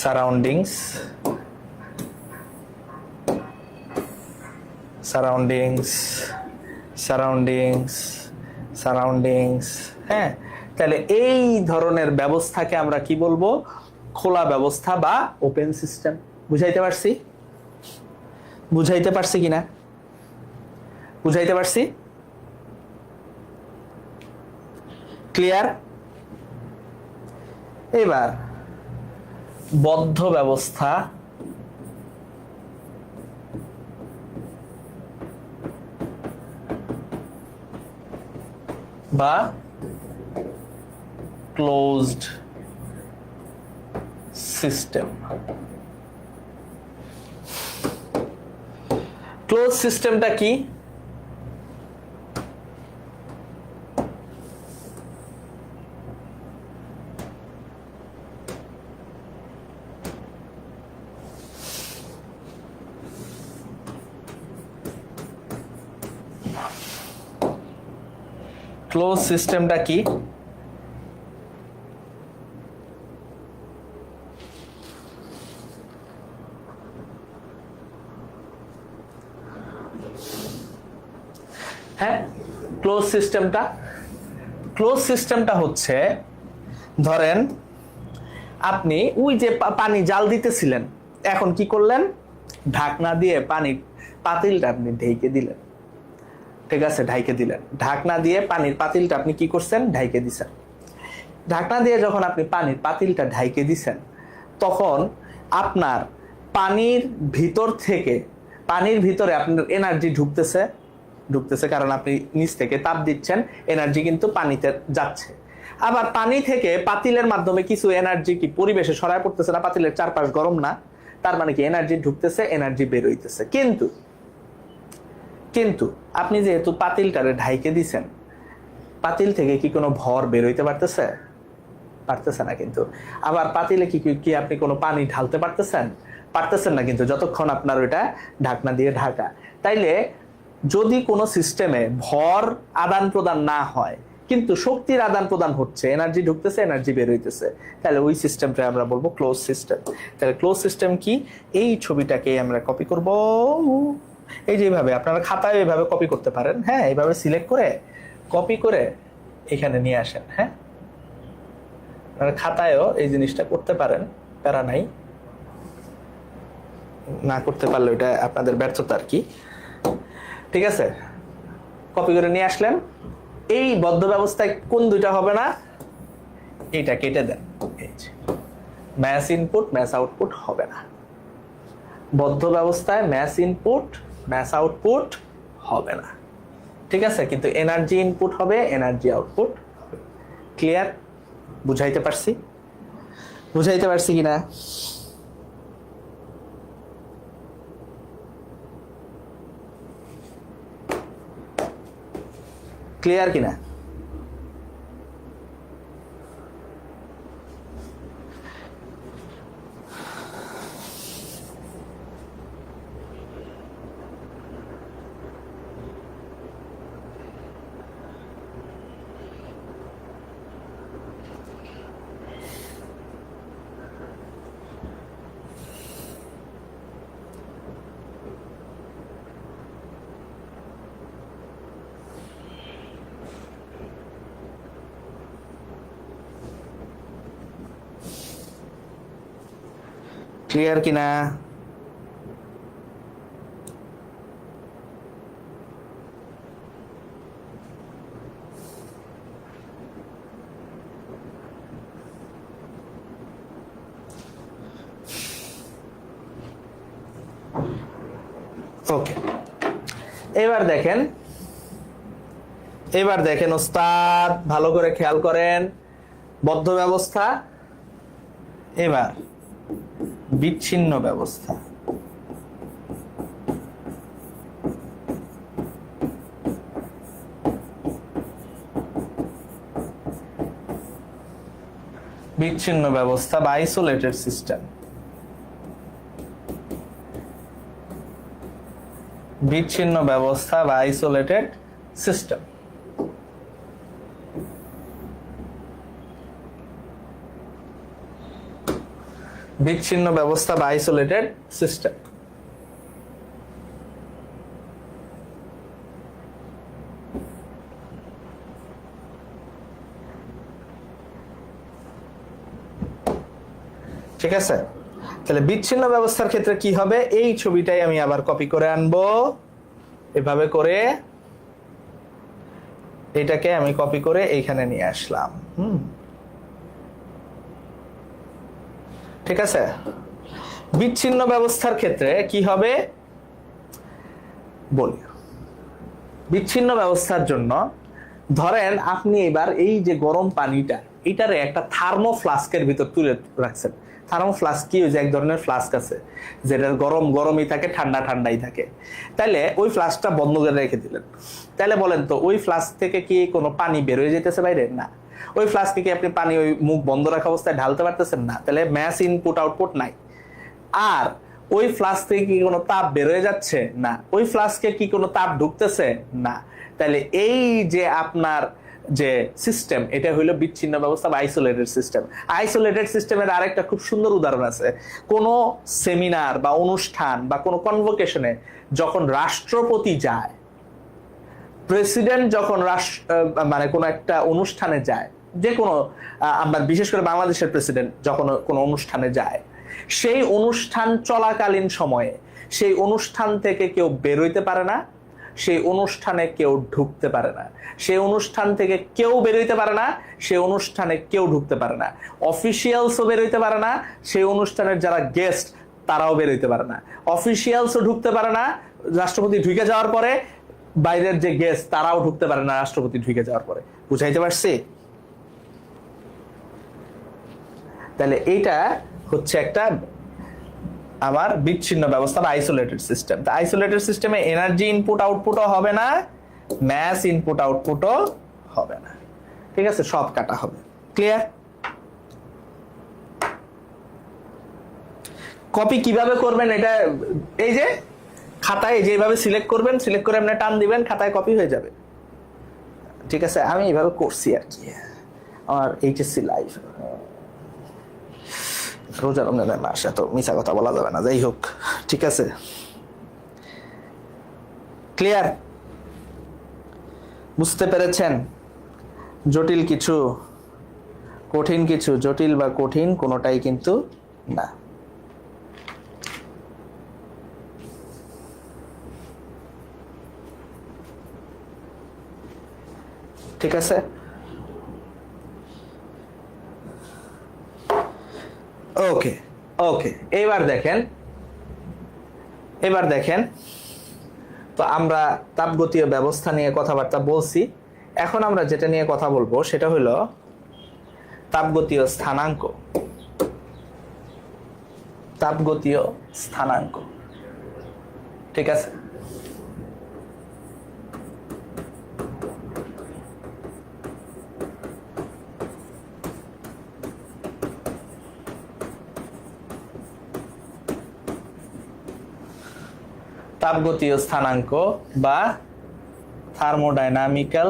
সারাউন্ডিংস, সারাউন্ডিংস, সারাউন্ডিংস, সারাউন্ডিংস, হ্যাঁ। তাহলে এই ধরনের ব্যবস্থাকে আমরা কি বলবো? খোলা ব্যবস্থা বা ওপেন সিস্টেম। বুঝাইতে পারছি? বুঝাইতে পারছি কিনা? বুঝাইতে পারছি? ক্লিয়ার? এবার বদ্ধ ব্যবস্থা বা ক্লোজড সিস্টেম। ক্লোজ সিস্টেমটা কি? ক্লোজ সিস্টেমটা কি? হ্যাঁ, ক্লোজ সিস্টেমটা, ক্লোজ সিস্টেমটা হচ্ছে, ধরেন আপনি ওই যে পানি জাল দিতেছিলেন, এখন কি করলেন? ঢাকনা দিয়ে পানির পাতিলটা আপনি ঢেকে দিলেন, ঠিক আছে? ঢাইকে দিলেন। ঢাকনা দিয়ে পানির পাতিলটা আপনি কি করছেন? ঢাইকে দিছেন। ঢাকনা দিয়ে যখন আপনি পানির পাতিলটা ঢাইকে দিছেন, তখন আপনার পানির ভিতর থেকে, পানির ভিতরে আপনার এনার্জি ঢুকতেছে, ঢুকতেছে কারণ আপনি নিচ থেকে তাপ দিচ্ছেন, এনার্জি কিন্তু পানিতে যাচ্ছে। আবার পানি থেকে পাতিলের মাধ্যমে কিছু এনার্জি কি পরিবেশে ছড়ায় পড়তেছে না? পাতিলের চারপাশ গরম না? তার মানে কি এনার্জি ঢুকতেছে, এনার্জি বের হইতেছে। কিন্তু কিন্তু আপনি যেহেতু পাতিলটারে ঢাইকে দিছেন, পাতিল থেকে কি কোনো ভর বের হইতে পারতেছে? পারতেছে না। কিন্তু আবার পাতিলে কি কি আপনি কোনো পানি ঢালতে পারতেছেন? পারতেছেন না, কিন্তু যতক্ষণ আপনার ওইটা ঢাকনা দিয়ে ঢাকা। তাইলে যদি কোনো সিস্টেমে ভর আদান প্রদান না হয়, কিন্তু শক্তির আদান প্রদান হচ্ছে, এনার্জি ঢুকতেছে, এনার্জি বের হইতেছে, তাহলে ওই সিস্টেমটা আমরা বলবো ক্লোজ সিস্টেম। তাহলে ক্লোজ সিস্টেম কি? এই ছবিটাকে আমরা কপি করব, এই যেভাবে আপনারা খাতায় এইভাবে কপি করতে পারেন, হ্যাঁ, এইভাবে সিলেক্ট করে কপি করে এখানে নিয়ে আসেন। হ্যাঁ, আপনারা খাতায়ও এই জিনিসটা করতে পারেন, প্যারা নাই, না করতে পারলে ওইটা আপনাদের ব্যর্থতা আর কি। ঠিক আছে, কপি করে নিয়ে আসলেন। এই বদ্ধ ব্যবস্থায় কোন দুইটা হবে না? এইটা কেটে দেন, এই যে ম্যাথ ইনপুট ম্যাথ আউটপুট হবে না। বদ্ধ ব্যবস্থায় ম্যাথ ইনপুট ম্যাথ আউটপুট হবে না, ঠিক আছে, কিন্তু এনার্জি ইনপুট হবে, এনার্জি আউটপুট হবে। ক্লিয়ার? বুঝাইতে পারছি? বুঝাইতে পারছি কিনা? ক্লিয়ার কিনা? ক্লিয়ার কিনা? ওকে, এবার দেখেন, ওস্তাদ ভালো করে খেয়াল করেন, বদ্ধ ব্যবস্থা, এবার বিচ্ছিন্ন ব্যবস্থা। বিচ্ছিন্ন ব্যবস্থা বা আইসোলেটেড সিস্টেম। বিচ্ছিন্ন ব্যবস্থা বা আইসোলেটেড সিস্টেম। বিচ্ছিন্ন ব্যবস্থা বা আইসোলেটেড সিস্টেম। ঠিক আছে, তাহলে বিচ্ছিন্ন ব্যবস্থার ক্ষেত্রে কি হবে? এই ছবিটাই আমি আবার কপি করে আনবো, এভাবে করে এটাকে আমি কপি করে এইখানে নিয়ে আসলাম। ঠিক আছে, বিচ্ছিন্ন ব্যবস্থার ক্ষেত্রে কি হবে বলি। বিচ্ছিন্ন ব্যবস্থার জন্য ধরেন আপনি এবার এই যে গরম পানিটা, এটারে একটা থার্মো ফ্লাস্কের ভিতর তুলে রাখছেন। থার্মো ফ্লাস্ক কি? ওই যে এক ধরনের ফ্লাস্ক আছে যেটা গরম গরমই থাকে, ঠান্ডা ঠান্ডাই থাকে। তাহলে ওই ফ্লাস্কটা বন্ধ করে রেখে দিলেন, তাহলে বলেন তো ওই ফ্লাস্ক থেকে কি কোনো পানি বের হয়ে যেতেছে বাইরে? না। ওই ফ্লাস্কে কি আপনি পানি ওই মুখ বন্ধ রাখা অবস্থায় ঢালতে পারতেছেন? না। তাহলে ম্যাস ইনপুট আউটপুট নাই। আর ওই ফ্লাস্ক থেকে কি কোনো তাপ বের হয়ে যাচ্ছে? না। ওই ফ্লাস্কে কি কোনো তাপ ঢুকতেছে? না। তাহলে এই যে আপনার যে সিস্টেম, এটা হইলো বিচ্ছিন্ন ব্যবস্থা বা আইসোলেটেড সিস্টেম। আইসোলেটেড সিস্টেমের আরেকটা খুব সুন্দর উদাহরণ আছে। কোনো সেমিনার বা অনুষ্ঠান বা কোনো কনভোকেশনে যখন রাষ্ট্রপতি যায়, প্রেসিডেন্ট যখন মানে কোনো একটা অনুষ্ঠানে যায়, যে কোনো আমরা বিশেষ করে বাংলাদেশের প্রেসিডেন্ট যখন কোনো অনুষ্ঠানে যায়, সেই অনুষ্ঠান চলাকালীন সময়ে সেই অনুষ্ঠান থেকে কেউ বের হইতে পারে না, সেই অনুষ্ঠানে কেউ ঢুকতে পারে না। সেই অনুষ্ঠান থেকে কেউ বের হইতে পারে না, সেই অনুষ্ঠানে কেউ ঢুকতে পারে না। অফিসিয়ালসও বের হইতে পারে না, সেই অনুষ্ঠানের যারা গেস্ট তারাও বের হইতে পারে না। অফিসিয়ালসও ঢুকতে পারে না, রাষ্ট্রপতি ঢুকে যাওয়ার পরে বাইরের যে গেস্ট তারাও ঢুকতে পারে না রাষ্ট্রপতি ঢুকে যাওয়ার পরে। বুঝাইতে পারছি? তাহলে এইটা হচ্ছে একটা আমার বিচ্ছিন্ন ব্যবস্থা বা আইসোলেটেড সিস্টেম। তা আইসোলেটেড সিস্টেমে এনার্জি ইনপুট আউটপুটও হবে না, ম্যাস ইনপুট আউটপুটও হবে না। ঠিক আছে, সব কাটা হবে। ক্লিয়ার? কপি কিভাবে করবেন এটা এই যে খাতায় যেভাবে সিলেক্ট করবেন, সিলেক্ট করে আপনি টান দিবেন, খাতায় কপি হয়ে যাবে। ঠিক আছে, আমি এইভাবে করছি আর কি আমার এইচএসসি লাইফ। রোজা রমজানের মাস, এত মিছা কথা বলা যাবে না, যাই হোক ঠিক আছে। ক্লিয়ার? বুঝতে পেরেছেন? জটিল কিছু, কঠিন কিছু, জটিল বা কঠিন কোনোটাই কিন্তু না। ঠিক আছে, ওকে ওকে। এবার দেখেন, তো আমরা তাপগতীয় ব্যবস্থা নিয়ে কথাবার্তা বলছি। এখন আমরা যেটা নিয়ে কথা বলবো সেটা হলো তাপগতীয় স্থানাঙ্ক। তাপগতীয় স্থানাঙ্ক, ঠিক আছে। তাপগতীয় স্থানাঙ্ক বা থার্মোডাইনামিক্যাল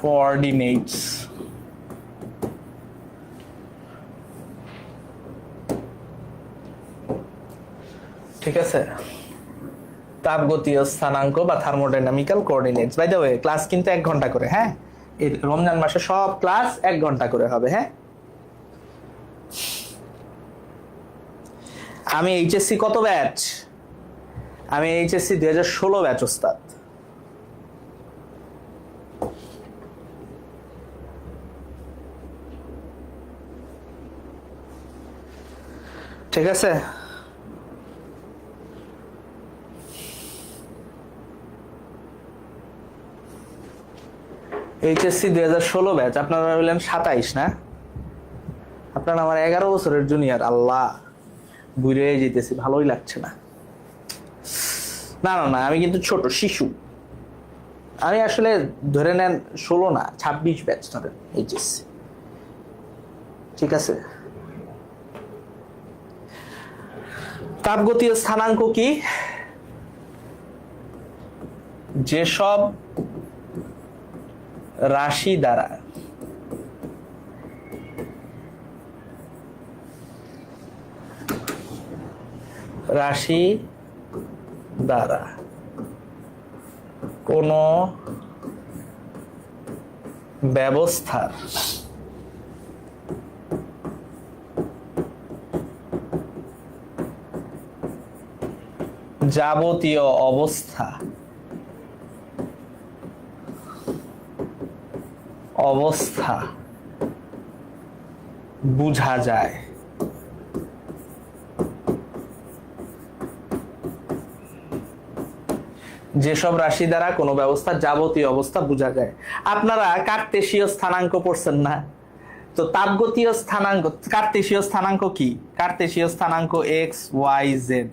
কোঅর্ডিনেটস। ঠিক আছে, তাপগতীয় স্থানাঙ্ক বা thermodynamical coordinates. By the way, class কিন্তু 1 ঘন্টা করে, হ্যাঁ। এই রমজান মাসে সব ক্লাস 1 ঘন্টা করে হবে, হ্যাঁ। আমি এইচএসসি কত ব্যাচ? আমি এইচএসসি 2016 ব্যাচ ওস্তাদ। ঠিক আছে, এইচএসসি 2016 ব্যাচ। আপনারা হলেন 27 না? আপনারা আমার 11 বছরের জুনিয়র। আল্লাহ, বুড়ে যেতেছি, ভালোই লাগছে না। না না না, আমি কিন্তু ছোট শিশু। আমি আসলে ধরে নেন 16 না, 26 ব্যাচ ধরেন এইচএসসি। ঠিক আছে, তাপগতীয় স্থানাঙ্ক কি? যেসব রাশি দ্বারা কোনো ব্যবস্থার যাবতীয় অবস্থা বুঝা যায়। যেসব রাশি দ্বারা কোনো ব্যবস্থার যাবতীয় অবস্থা বোঝা যায়। আপনারা কার্তেশীয় স্থানাঙ্ক পড়ছেন না? তো তাপগতীয় স্থানাঙ্ক, কার্তেশীয় স্থানাঙ্ক কি? কার্তেশীয় স্থানাঙ্ক এক্স ওয়াই জেড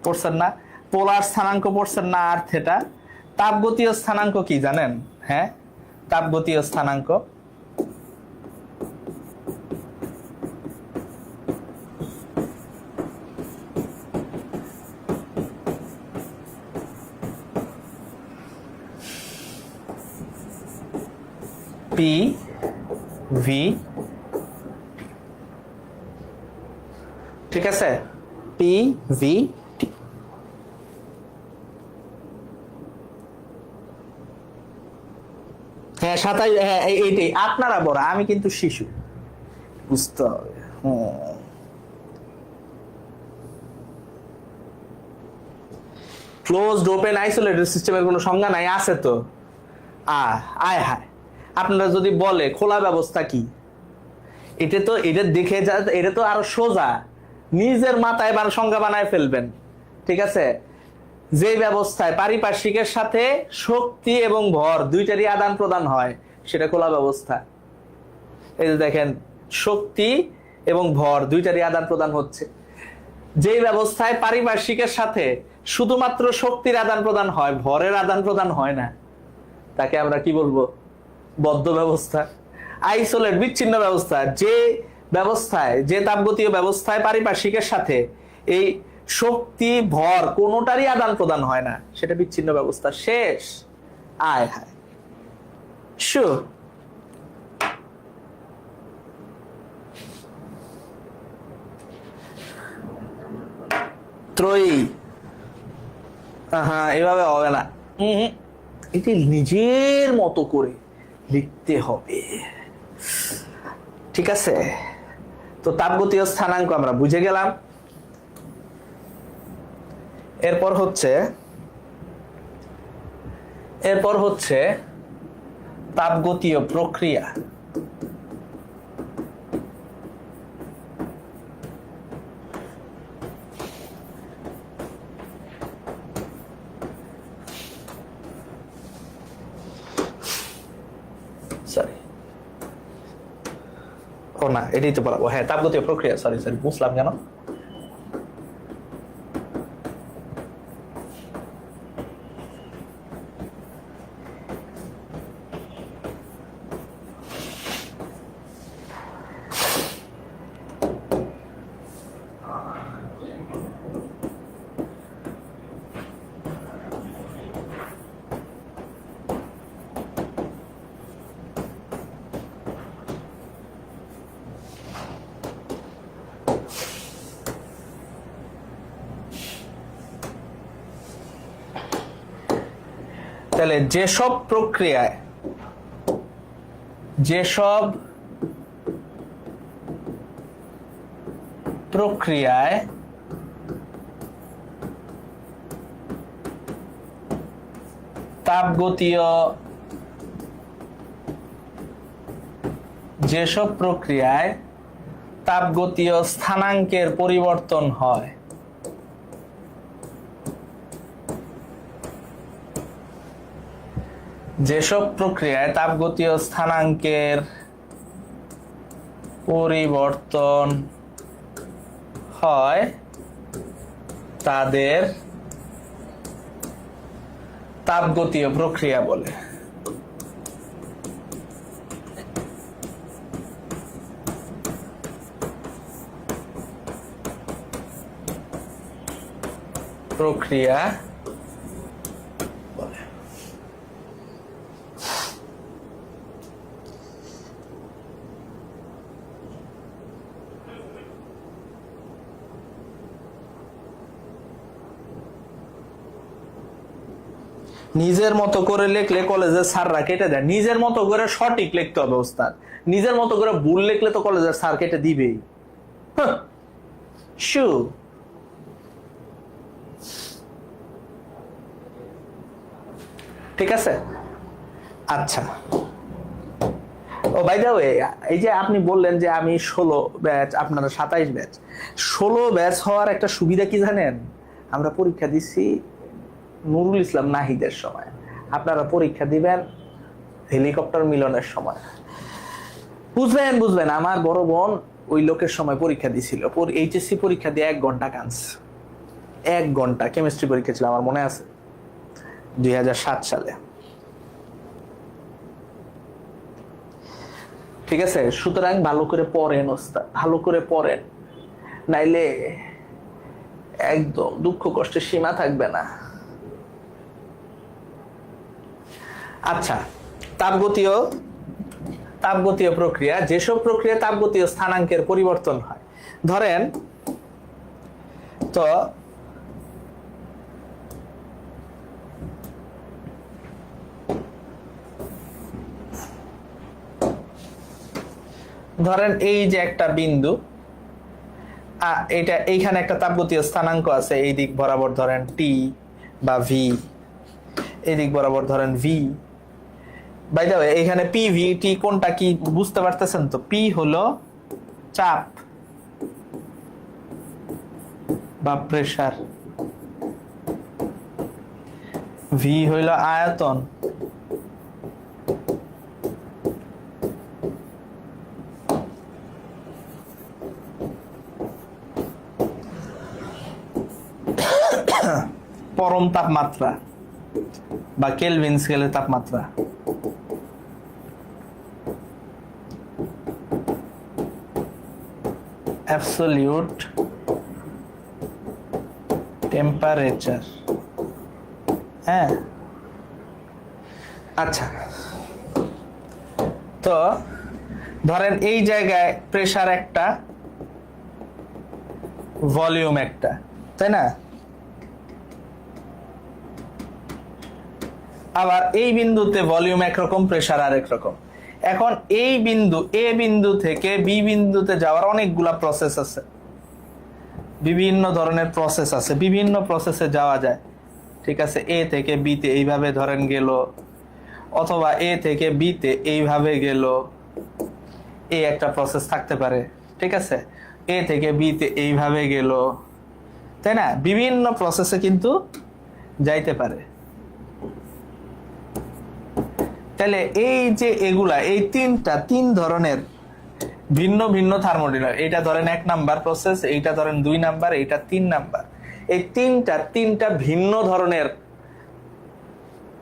পড়ছেন না? পোলার স্থানাঙ্ক পড়ছেন না? আর থেটা। তাপগতীয় স্থানাঙ্ক কি জানেন? হ্যাঁ, তাপগতীয় স্থানাঙ্ক পি ভি, ঠিক আছে, পি ভি টি। হ্যাঁ 27, হ্যাঁ এইটাই। আপনারা বড়, আমি কিন্তু শিশু, বুঝতে হবে। ক্লোজড, ওপেন, আইসোলেটেড সিস্টেমের কোনো সংজ্ঞা নাই? আছে তো। আয় হায়, আপনারা যদি বলে খোলা ব্যবস্থা কি, এটা দেখে যা, এটা তো আরো সোজা, নিজের মাথায় সংজ্ঞা বানায় ফেলবেন। ঠিক আছে, যে ব্যবস্থায় পারিপার্শ্বিকের সাথে শক্তি এবং ভর দুইটারই আদান প্রদান হয় সেটা খোলা ব্যবস্থা। এই যে দেখেন, শক্তি এবং ভর দুইটারই আদান প্রদান হচ্ছে। যে ব্যবস্থায় পারিপার্শ্বিকের সাথে শুধুমাত্র শক্তির আদান প্রদান হয়, ভরের আদান প্রদান হয় না, তাকে আমরা কি বলবো? বদ্ধ ব্যবস্থা। আইসোলেট, বিচ্ছিন্ন ব্যবস্থা। যে ব্যবস্থায়, যে তাপগতীয় ব্যবস্থায় পারিপার্শ্বিকের সাথে এই শক্তি ভর কোনোটারই আদান প্রদান হয় না, সেটা বিচ্ছিন্ন ব্যবস্থা। শেষ। আয় হায় শু ত্রয়ী। হ্যাঁ, এভাবে হবে না, এটি নিজের মতো করে লিখতে হবে। ঠিক আছে, তো তাপগতীয় স্থানাঙ্ক আমরা বুঝে গেলাম। এরপর হচ্ছে তাপগতীয় প্রক্রিয়া। সরি, ও না, এটাই তো বলা। হ্যাঁ, তাপগতীয় প্রক্রিয়া, সরি বুঝলাম কেন। তাহলে যেসব প্রক্রিয়ায় তাপগতীয় স্থানাঙ্কের পরিবর্তন হয়, যেসব প্রক্রিয়ায় তাপগতীয় স্থানাঙ্কের পরিবর্তন হয় তাদের তাপগতীয় প্রক্রিয়া বলে। প্রক্রিয়া বলে। নিজের মতো করে লিখলে কলেজের স্যাররা কেটে দেয়। নিজের মতো করে সঠিক লিখতে হবে ওস্তাদ, নিজের মতো করে ভুল লিখলে তো কলেজের স্যার কেটে দিবেই। শু ঠিক আছে। আচ্ছা, ও বাই দ্য ওয়ে, এই যে আপনি বললেন যে আমি 16 ব্যাচ, আপনারা 27 ব্যাচ। 16 ব্যাচ হওয়ার একটা সুবিধা কি জানেন? আমরা পরীক্ষা দিচ্ছি নুরুল ইসলাম নাহিদের সময়, আপনারা পরীক্ষা দিবেন হেলিকপ্টার মিলনের সময়। বুঝবেন আমার বড় বোন ওই লোকের সময় পরীক্ষা দিছিল, এইচএসসি পরীক্ষা দিয়ে 1 ঘন্টা কাঁদছে। 1 ঘন্টা কেমিস্ট্রি পরীক্ষা ছিল, আমার মনে আছে 2007 সালে। ঠিক আছে, সুতরাং ভালো করে পড়েন ওস্তাদ, ভালো করে পড়েন, নাইলে একদম দুঃখ কষ্টের সীমা থাকবে না। আচ্ছা, তাপগতীয় প্রক্রিয়া, যেসব প্রক্রিয়া তাপগতীয় স্থানাঙ্কের পরিবর্তন হয়। ধরেন এই যে একটা বিন্দু, এইখানে একটা তাপগতীয় স্থানাঙ্ক আছে, এই দিক বরাবর ধরেন টি বা ভি, এই দিক বরাবর ধরেন ভি। বাই দ্য ওয়ে, এখানে পি ভি টি কোনটা কি বুঝতে পারতেছেন তো? পি হলো চাপ বা প্রেসার, ভি হইল আয়তন, পরম তাপমাত্রা বা কেলভিন স্কেলের তাপমাত্রা। Absolute temperature. হ্যাঁ, আচ্ছা, তো ধরেন এই জায়গায় প্রেসার একটা, ভলিউম একটা, তাই না? আবার এই বিন্দুতে ভলিউম একরকম, প্রেসার আরেক রকম। এখন এই বিন্দু, এ বিন্দু থেকে বি বিন্দুতে যাওয়ার অনেকগুলা প্রসেস আছে, বিভিন্ন ধরনের প্রসেস আছে, বিভিন্ন প্রসেসে যাওয়া যায়। ঠিক আছে, এ থেকে বিতে এইভাবে ধরেন গেল, অথবা এ থেকে বিতে এইভাবে গেল, এই একটা প্রসেস থাকতে পারে। ঠিক আছে, এ থেকে বিতে এইভাবে গেল, তাই না? বিভিন্ন প্রসেসে কিন্তু যাইতে পারে। তাহলে এই যে এগুলা, এই তিন ধরনের ভিন্ন ভিন্ন থার্মোডিনামিক, এটা ধরেন 1 নাম্বার প্রসেস, এইটা ধরেন 2 নাম্বার, এইটা 3 নাম্বার। এই তিনটা ভিন্ন ধরনের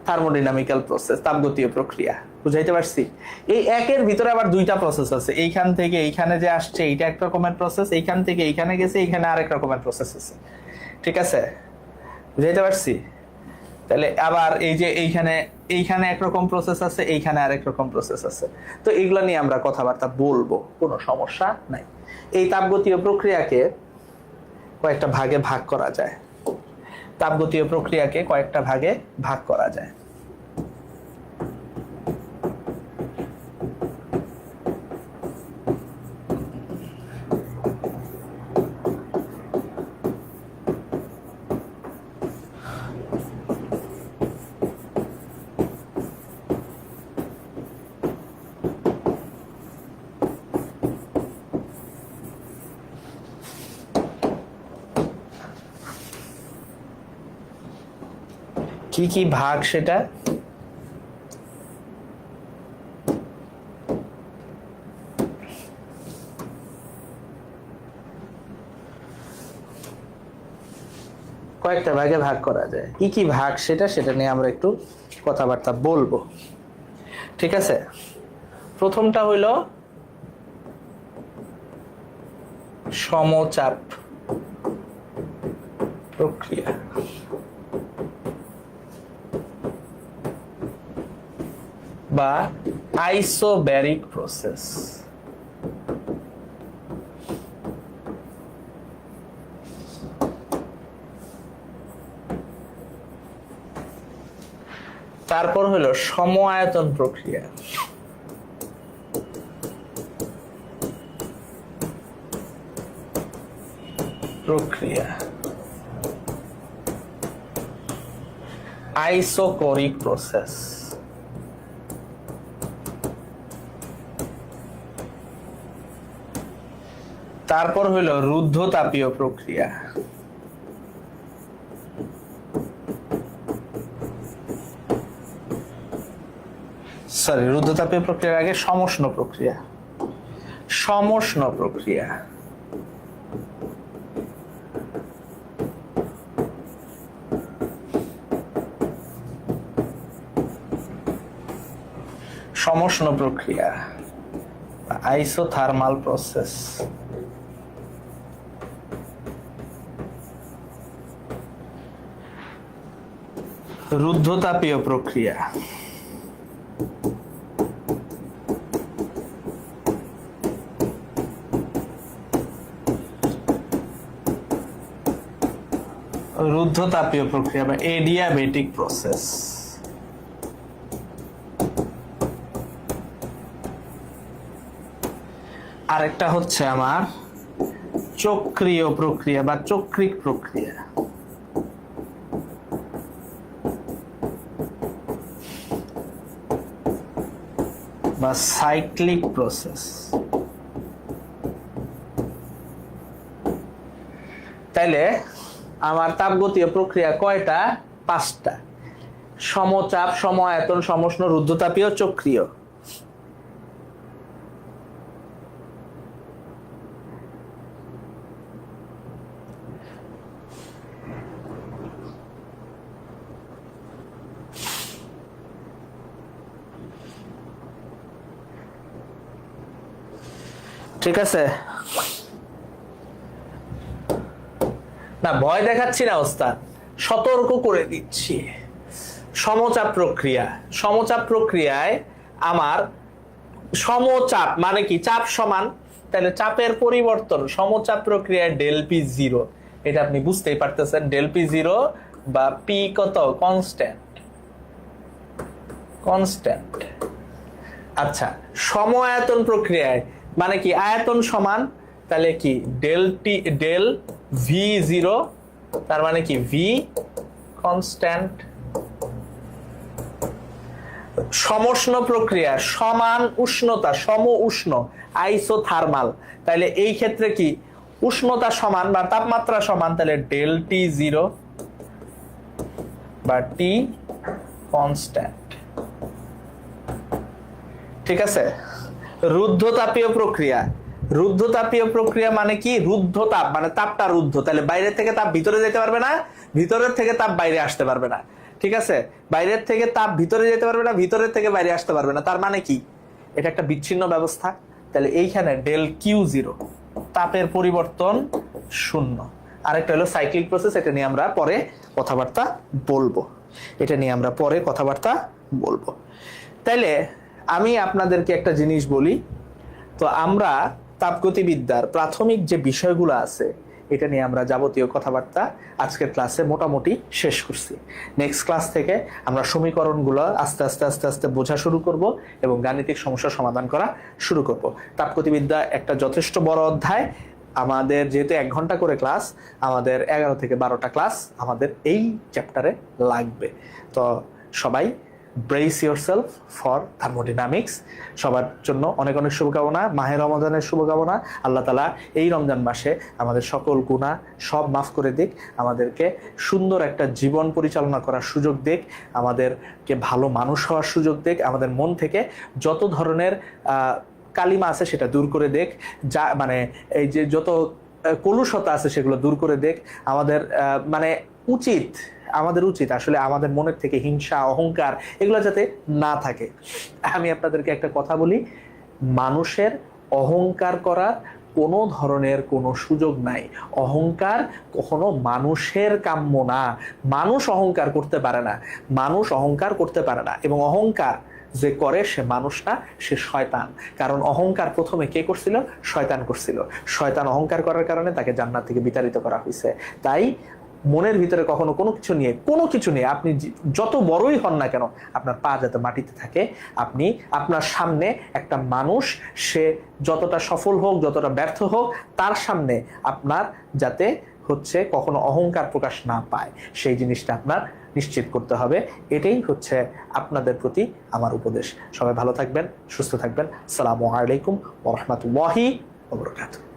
থার্মোডিনামিক্যাল প্রসেস, তাপগতীয় প্রক্রিয়া। বুঝাইতে পারছি? এই একের ভিতরে আবার 2টা প্রসেস আছে। এইখান থেকে এইখানে যে আসছে এইটা এক রকমের প্রসেস, এইখান থেকে এইখানে গেছে এইখানে আরেক রকমের প্রসেস আছে। ঠিক আছে, বুঝাইতে পারছি? তাহলে আবার এই যে এইখানে একরকম প্রসেস আছে, এইখানে আরেক রকম প্রসেস আছে। তো এগুলো নিয়ে আমরা কথাবার্তা বলবো, কোনো সমস্যা নাই। এই তাপগতীয় প্রক্রিয়াকে কয়েকটা ভাগে ভাগ করা যায়। তাপগতীয় প্রক্রিয়াকে কয়েকটা ভাগে ভাগ করা যায়। কি কি ভাগ সেটা? কয়েকটা ভাগে ভাগ করা যায়। কি কি ভাগ সেটা নিয়ে আমরা একটু কথাবার্তা বলবো। ঠিক আছে, প্রথমটা হইল সমচাপ প্রক্রিয়া। বা আইসোব্যারিক প্রসেস। তারপর হলো সম আয়তন প্রক্রিয়া। Isochoric process. তারপর হলো রুদ্ধতাপীয় প্রক্রিয়া। রুদ্ধতাপীয় প্রক্রিয়ার আগে সমষ্ণ প্রক্রিয়া। সমষ্ণ প্রক্রিয়া। সমষ্ণ প্রক্রিয়া, আইসোথার্মাল প্রসেস। রুদ্ধতাপীয় প্রক্রিয়া। রুদ্ধতাপীয় প্রক্রিয়া বা এডিয়াবেটিক প্রসেস। আরেকটা হচ্ছে আমার চক্রীয় প্রক্রিয়া বা চক্রিক প্রক্রিয়া। বা সাইক্লিক প্রসেস। তাইলে আমার তাপগতীয় প্রক্রিয়া কয়টা? 5টা। সমচাপ, সম আয়তন, সমষ্ণ, রুদ্ধতাপীয়, চক্রীয়। ঠিক আছে, না ভয় দেখাচ্ছি না ওস্তাদ, সতর্ক করে দিচ্ছি। সমচাপ প্রক্রিয়া, সমচাপ প্রক্রিয়ায় আমার সমচাপ মানে কি, চাপ সমান, তাহলে চাপের পরিবর্তন সমচাপ প্রক্রিয়ায় ডেল পি জিরো, এটা আপনি বুঝতেই পারতেছেন। ডেল পি জিরো বা পি কত, কনস্ট্যান্ট, কনস্ট্যান্ট। আচ্ছা, সম আয়তন প্রক্রিয়ায় মানে কি, আয়তন সমান, তাহলে কি ডেল ভি জিরো, তার মানে কি ভি কনস্ট্যান্ট। সমষ্ণ প্রক্রিয়া সমান উষ্ণতা, সম উষ্ণ, আইসোথার্মাল, তাহলে এই ক্ষেত্রে কি উষ্ণতা সমান বা তাপমাত্রা সমান, তাহলে ডেল টি জিরো বা টি কনস্ট্যান্ট। ঠিক আছে। রুদ্ধতাপীয় প্রক্রিয়া, রুদ্ধতাপীয় প্রক্রিয়া মানে কি, রুদ্ধতাপ মানে তাপটা রুদ্ধ, তাহলে বাইরের থেকে তাপ ভিতরে যেতে পারবে না, ভিতরের থেকে তাপ বাইরে আসতে পারবে না। ঠিক আছে, বাইরের থেকে তাপ ভিতরে যেতে পারবে না, ভিতরের থেকে বাইরে আসতে পারবে না, তার মানে কি এটা একটা বিচ্ছিন্ন ব্যবস্থা। তাহলে এইখানে ডেল কিউ জিরো, তাপের পরিবর্তন শূন্য। আরেকটা হলো সাইক্লিক প্রসেস, এটা নিয়ে আমরা পরে কথাবার্তা বলবো, এটা নিয়ে আমরা পরে কথাবার্তা বলবো। তাইলে আমি আপনাদেরকে একটা জিনিস বলি, তো আমরা তাপগতিবিদ্যার প্রাথমিক যে বিষয়গুলো আছে এটা নিয়ে আমরা যাবতীয় কথাবার্তা আজকের ক্লাসে মোটামুটি শেষ করছি। নেক্সট ক্লাস থেকে আমরা সমীকরণগুলো আস্তে আস্তে আস্তে আস্তে বোঝা শুরু করব এবং গাণিতিক সমস্যার সমাধান করা শুরু করব। তাপগতিবিদ্যা একটা যথেষ্ট বড় অধ্যায়, আমাদের যেহেতু 1 ঘন্টা করে ক্লাস, আমাদের 11 থেকে 12টা ক্লাস আমাদের এই চ্যাপ্টারে লাগবে। তো সবাই ব্রেস ইয়োরসেলফ ফর থার্মোডাইনামিক্স। সবার জন্য অনেক অনেক শুভকামনা, মাহে রমজানের শুভকামনা। আল্লাহ তাআলা এই রমজান মাসে আমাদের সকল গুনাহ সব মাফ করে দিক, আমাদেরকে সুন্দর একটা জীবন পরিচালনা করার সুযোগ দিক, আমাদেরকে ভালো মানুষ হওয়ার সুযোগ দিক, আমাদের মন থেকে যত ধরনের কালিমা আছে সেটা দূর করে দেখ, যা মানে এই যে যত কলুষতা আছে সেগুলো দূর করে দেখ। আমাদের আমাদের উচিত আসলে আমাদের মনের থেকে হিংসা, অহংকার এগুলো যাতে না থাকে। আমি আপনাদেরকে একটা কথা বলি, মানুষের অহংকার করার কোনো ধরনের কোনো সুযোগ নাই। অহংকার কখনো মানুষের কাম্য না, মানুষ অহংকার করতে পারে না, মানুষ অহংকার করতে পারে না। এবং অহংকার যে করে সে মানুষ না, সে শয়তান। কারণ অহংকার প্রথমে কে করছিল? শয়তান করছিল। শয়তান অহংকার করার কারণে তাকে জান্নাত থেকে বিতাড়িত করা হয়েছে। তাই মনের ভিতরে কখনো কোনো কিছু নিয়ে আপনি যত বড়ই হন না কেন, আপনার পা যাতে মাটিতে থাকে। আপনি আপনার সামনে একটা মানুষ, সে যতটা সফল হোক যতটা ব্যর্থ হোক, তার সামনে আপনার যাতে কখনো অহংকার প্রকাশ না পায়, সেই জিনিসটা আপনার নিশ্চিত করতে হবে। এটাই হচ্ছে আপনাদের প্রতি আমার উপদেশ। সবাই ভালো থাকবেন, সুস্থ থাকবেন। আসসালামু আলাইকুম ওয়া রাহমাতুল্লাহি ওয়া বারাকাতুহু।